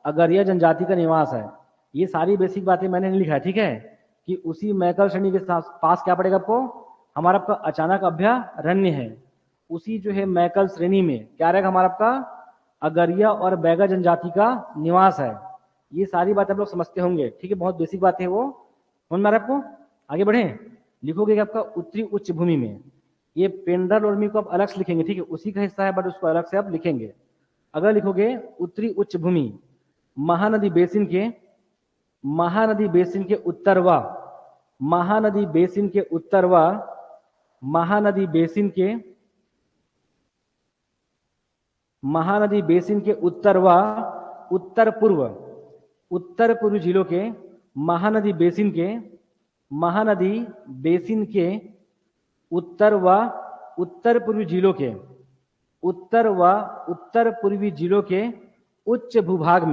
अगरिया जनजाति का निवास है। ये सारी बेसिक बातें मैंने नहीं लिखा है, ठीक है, कि उसी मैकल श्रेणी के पास क्या पड़ेगा आपको, हमारा आपका अचानक अभयारण्य है। उसी जो है मैकल श्रेणी में क्या रहेगा हमारा आपका अगरिया और बैगा जनजाति का निवास है। ये सारी बातें आप लोग समझते होंगे, ठीक है, बहुत बेसिक बातें हैं वो, समझ में आ रहा है आपको। आगे बढ़े, लिखोगे कि आपका उत्तरी उच्च भूमि में, ये पेंड्रा लोरमी को आप अलग से लिखेंगे, ठीक है, उसी का हिस्सा है बट उसको अलग से आप लिखेंगे। अगर लिखोगे उत्तरी उच्च भूमि महानदी बेसिन के उत्तर व महानदी बेसिन के उत्तर व महानदी बेसिन के उत्तर व उत्तर पूर्व जिलों के महानदी बेसिन के उत्तर व उत्तर पूर्वी जिलों के उच्च भूभाग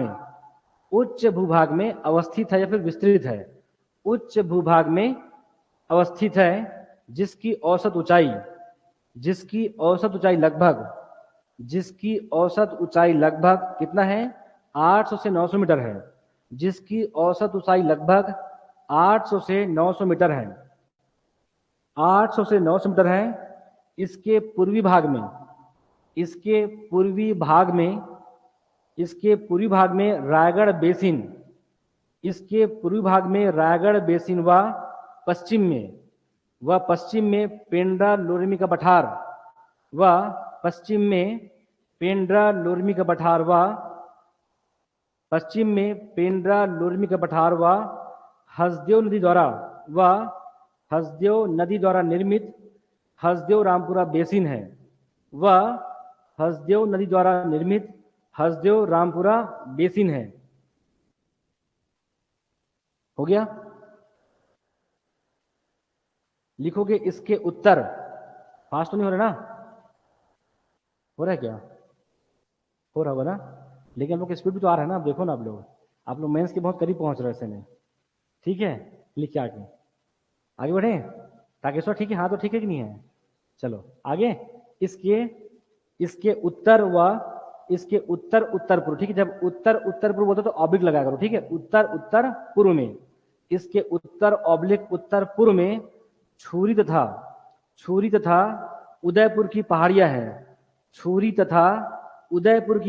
में अवस्थित है या फिर विस्तृत है, उच्च भूभाग में अवस्थित है, जिसकी औसत ऊंचाई लगभग कितना है, 800 से 900 मीटर है, जिसकी औसत ऊंचाई लगभग 800 से 900 मीटर है, 800 से 900 मीटर है। इसके पूर्वी भाग में रायगढ़ बेसिन व पश्चिम में पेंड्रा लोरमी का पठार व हसदेव नदी द्वारा निर्मित हसदेव रामपुरा बेसिन है हो गया। लिखोगे इसके उत्तर, फास्ट तो नहीं हो रहा ना, हो रहा है क्या, हो रहा होगा ना, लेकिन हम लोग स्पीड भी तो आ रहा है ना, आप देखो ना, आप लोग मेंस के बहुत करीब पहुंच रहे हैं ऐसे में, ठीक है। लिख के आगे बढ़े ताकेश्वर, ठीक है, हाँ तो ठीक है कि नहीं है, चलो आगे। इसके उत्तर पूर्व, ठीक है, जब उत्तर पूर्व बोलते तो ऑब्लिक लगा करो, ठीक है, उत्तर पूर्व में, इसके उत्तर पूर्व में छुरी तथा उदयपुर की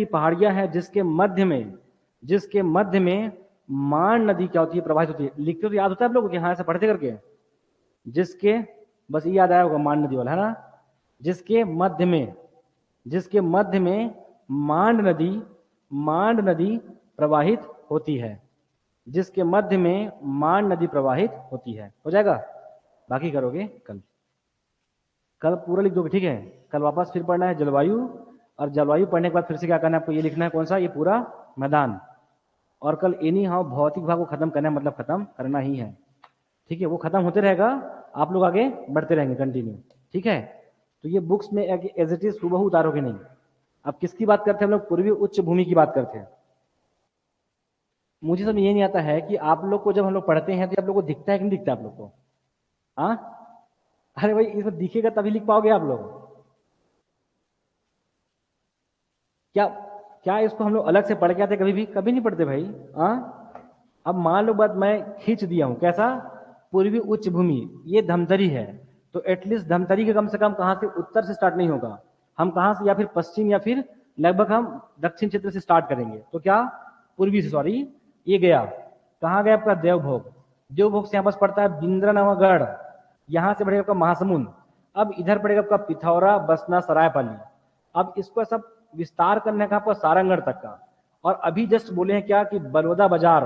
पहाड़ियां हैं, जिसके मध्य में मान नदी क्या होती है, प्रवाहित होती है। लिखते तो याद होता है आप लोगों को, हाँ ऐसे पढ़ते करके, जिसके बस ये याद आया होगा मान नदी वाला, है ना, जिसके मध्य में मांड नदी प्रवाहित होती है, हो जाएगा। बाकी करोगे कल पूरा लिख दोगे, ठीक है। कल वापस फिर पढ़ना है जलवायु, और जलवायु पढ़ने के बाद फिर से क्या करना है आपको, ये लिखना है कौन सा, ये पूरा मैदान। और कल एनी हाउ भौतिक भाग को खत्म करना है, मतलब खत्म करना ही है, ठीक है, वो खत्म होते रहेगा, आप लोग आगे बढ़ते रहेंगे कंटिन्यू, ठीक है। तो ये बुक्स में एज इट इज हुबहू उतारोगे नहीं। अब किसकी बात करते हैं हम लोग, पूर्वी उच्च भूमि की बात करते हैं। मुझे समझ ये नहीं आता है कि आप लोग को जब हम लोग पढ़ते हैं तो आप लोग को दिखता है कि नहीं दिखता आप लोग को, हाँ, अरे भाई इसमें दिखेगा तभी लिख पाओगे आप लोग। क्या इसको हम लोग अलग से पढ़ के आते, कभी नहीं पढ़ते भाई, हाँ। अब मान लो बात मैं खींच दिया हूं, कैसा, पूर्वी उच्च भूमि, ये धमतरी है, तो एटलीस्ट धमतरी के कम से कम कहां से, उत्तर से स्टार्ट नहीं होगा, हम कहां से, या फिर पश्चिम, या फिर लगभग हम दक्षिण क्षेत्र से स्टार्ट करेंगे, तो क्या पूर्वी से, सॉरी, ये गया कहां गया आपका देवभोग से यहाँ पास पड़ता है बिंद्रानवागढ़, यहां से बढ़ेगा आपका महासमुंद, अब इधर पड़ेगा आपका पिथौरा, बसना, सरायपाली। अब इसको सब विस्तार करने का आपका सारंगढ़ तक का, और अभी जस्ट बोले हैं क्या कि बलौदा बाजार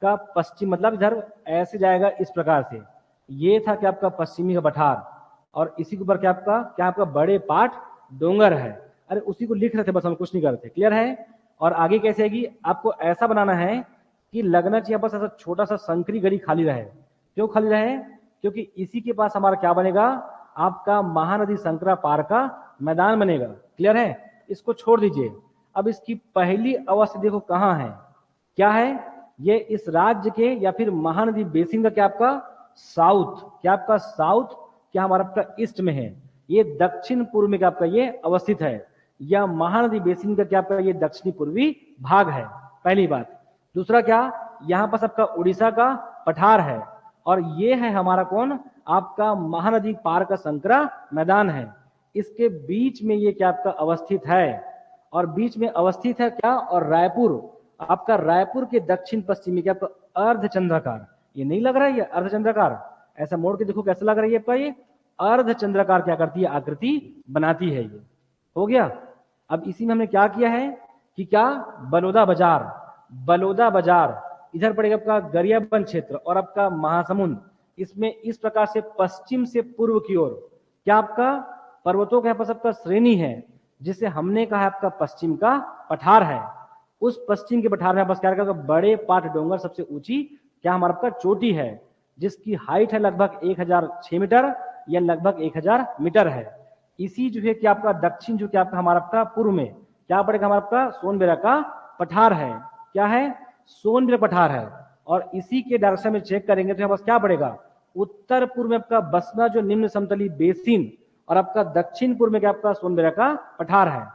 का पश्चिम, मतलब इधर ऐसे जाएगा इस प्रकार से, ये था कि आपका पश्चिमी का पठार, और इसी के ऊपर क्या आपका बड़े पाट डोंगर है। अरे उसी को लिख रहे थे बस, हम कुछ नहीं करते, क्लियर है। और आगे कैसे आएगी, आपको ऐसा बनाना है कि लगना चाहिए बस ऐसा छोटा सा संकरी गली खाली रहे। क्यों खाली रहे, क्योंकि इसी के पास हमारा क्या बनेगा, आपका महानदी संकरा पार का मैदान बनेगा, क्लियर है। इसको छोड़ दीजिए। अब इसकी पहली अवस्था देखो कहां है, क्या है, ये इस राज्य के या फिर महानदी बेसिन का क्या आपका साउथ, क्या हमारा आपका ईस्ट में है, ये दक्षिण पूर्व में क्या आपका ये अवस्थित है, या महानदी बेसिन का क्या आपका ये दक्षिणी पूर्वी भाग है। पहली बात। दूसरा क्या, यहाँ पर सबका उड़ीसा का पठार है, और ये है हमारा कौन, आपका महानदी पार का संकरा मैदान है। इसके बीच में ये क्या आपका अवस्थित है, और बीच में अवस्थित है क्या, और रायपुर, आपका रायपुर के दक्षिण पश्चिमी क्या आपका अर्धचंद्राकार, ये नहीं लग रहा है ये अर्धचंद्राकार, ऐसा मोड़ के देखो कैसा लग रहा है ये आपका, ये अर्धचंद्राकार क्या करती है, आकृति बनाती है। ये हो गया। अब इसी में हमने क्या किया है कि क्या, बलौदा बाजार, बलौदा बाजार इधर पड़ेगा आपका गरियाबंद क्षेत्र और आपका महासमुंद, इसमें इस प्रकार से पश्चिम से पूर्व की ओर क्या आपका पर्वतों का सबका श्रेणी है, जिसे हमने कहा आपका पश्चिम का पठार है। उस पश्चिम के पठार में बस क्या रहेगा, बड़े पाट डोंगर सबसे ऊंची क्या हमारा आपका चोटी है, जिसकी हाइट है लगभग 1006 मीटर या लगभग 1000 मीटर है। इसी जो है कि आपका दक्षिण जो क्या आपका हमारा आपका पूर्व में क्या पड़ेगा, हमारा आपका सोनबेरा का पठार है। क्या है, सोनबेरा पठार है। और इसी के डायरेक्शन में चेक करेंगे तो यहाँ पास क्या पड़ेगा, उत्तर पूर्व में आपका बसना जो निम्न समतली बेसिन, और आपका दक्षिण पूर्व में क्या आपका सोनबेरा का पठार है।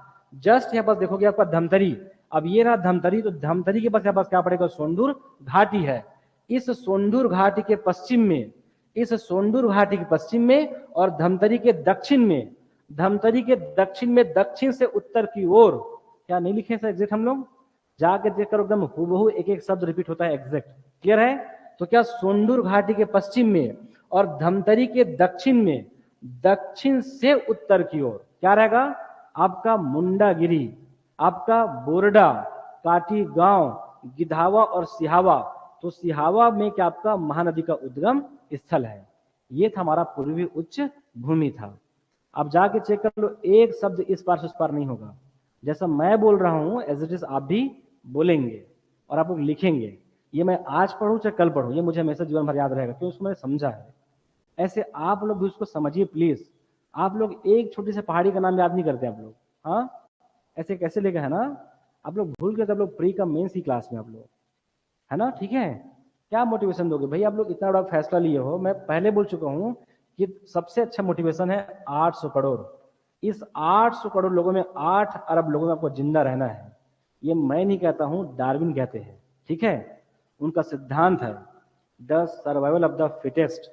जस्ट यहाँ पास देखोगे आपका धमतरी, अब ये रहा धमतरी, तो धमतरी के पास यहाँ पास क्या पड़ेगा, सोंडूर घाटी है। इस सोंडूर घाटी के पश्चिम में, इस सोंडूर घाटी के पश्चिम में और धमतरी के दक्षिण में, धमतरी के दक्षिण में दक्षिण से उत्तर की ओर, क्या नहीं लिखे सर एग्जैक्ट, हम लोग जाके देख कर एकदम हूबहू एक एक शब्द रिपीट होता है एग्जैक्ट, क्लियर है। तो क्या सोंडूर घाटी के पश्चिम में और धमतरी के दक्षिण में, दक्षिण से उत्तर की ओर क्या रहेगा, आपका मुंडागिरी, आपका बोरडा, काटी गांव, गिधावा और सिहावा। तो सिहावा में क्या आपका महानदी का उद्गम स्थल है। ये था हमारा पूर्वी उच्च भूमि था। आप जाके चेक कर लो, एक शब्द इस पार से उस पार नहीं होगा, जैसा मैं बोल रहा हूं एज इट इज आप भी बोलेंगे और आप लोग लिखेंगे। ये मैं आज पढ़ूं चाहे कल पढ़ूं, ये मुझे हमेशा जीवन भर याद रहेगा, क्योंकि उसको मैंने समझा है। ऐसे आप लोग भी उसको समझिए प्लीज। आप लोग एक छोटी सी पहाड़ी का नाम याद नहीं करते आप लोग, हाँ ऐसे कैसे लेगा, है ना। आप लोग भूल गए, आप लोग प्री का मेंस की क्लास में आप लोग, है ना, ठीक है। क्या मोटिवेशन दोगे भाई, आप लोग इतना बड़ा फैसला लिए हो। मैं पहले बोल चुका हूं कि सबसे अच्छा मोटिवेशन है 800 करोड़। इस 800 करोड़ लोगों में 8 अरब लोगों में आपको जिंदा रहना है। ये मैं नहीं कहता हूं, डार्विन कहते हैं, ठीक है। उनका सिद्धांत है the survival of the fittest,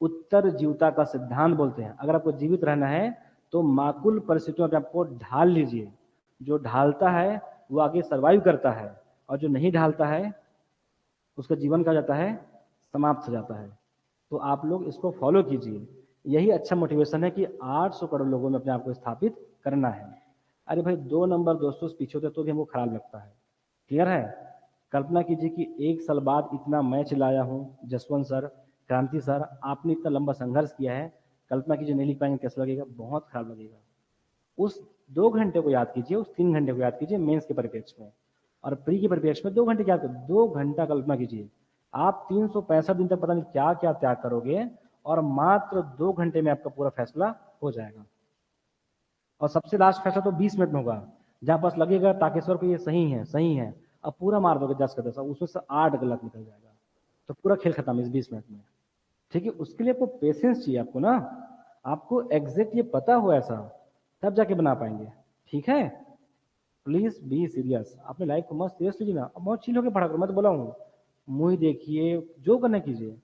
उत्तर जीवता का सिद्धांत बोलते हैं। अगर आपको जीवित रहना है तो माकुल परिस्थितियों में आपको ढाल लीजिए। जो ढालता है वो आगे सर्वाइव करता है, और जो नहीं ढालता है उसका जीवन क्या जाता है, समाप्त हो जाता है। तो आप लोग इसको फॉलो कीजिए। यही अच्छा मोटिवेशन है कि 800 करोड़ लोगों में अपने आप को स्थापित करना है। अरे भाई 2 नंबर दोस्तों से पीछे होते तो भी हमको खराब लगता है, क्लियर है। कल्पना कीजिए कि 1 साल बाद इतना मैं चिल्लाया हूँ, जसवंत सर, क्रांति सर, आपने इतना लंबा संघर्ष किया है। कल्पना कीजिए नहीं लिख पाएंगे, कैसा लगेगा, बहुत खराब लगेगा। उस 2 घंटे को याद कीजिए, उस 3 घंटे को याद कीजिए मेंस के परिप्रेक्ष्य में, और प्री के परिप्रेक्ष्य में 2 घंटे क्या, 2 घंटा कल्पना कीजिए। आप 365 दिन तक पता नहीं क्या क्या त्याग करोगे, और मात्र 2 घंटे में आपका पूरा फैसला हो जाएगा। और सबसे लास्ट फैसला तो 20 मिनट में होगा, जहां पास लगेगा ताकेश्वर को ये सही है सही है, अब पूरा मार दोगे 10 का 10, उसमें से 8 गलत निकल जाएगा, तो पूरा खेल खत्म इस 20 मिनट में, ठीक है। उसके लिए आपको पेशेंस चाहिए, आपको ना, आपको एग्जैक्ट ये पता हो ऐसा, तब जाके बना पाएंगे, ठीक है। प्लीज बी सीरियस, अपने लाइफ को मस्त सीरियस लीजिए ना। अब बहुत चिल होकर पढ़ा करो, मैं तो बोला हूँ मूवी देखिए जो करना कीजिए,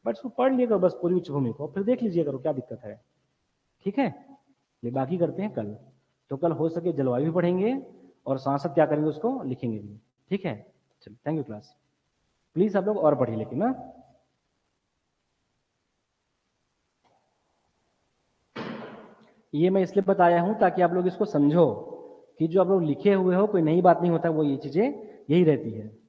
बट उसको पढ़ लिया करो बस पूरी उच्च भूमि को, फिर देख लीजिए करो क्या दिक्कत है, ठीक है। ये बाकी करते हैं कल। तो कल हो सके जलवायु भी पढ़ेंगे और साथ साथ क्या करेंगे उसको लिखेंगे भी, ठीक है। चलो थैंक यू क्लास। प्लीज आप लोग और पढ़िए लेकिन ना। ये मैं इसलिए बताया हूं ताकि आप लोग इसको समझो कि जो आप लोग लिखे हुए हो कोई नई बात नहीं होता, वो ये चीजें यही रहती है।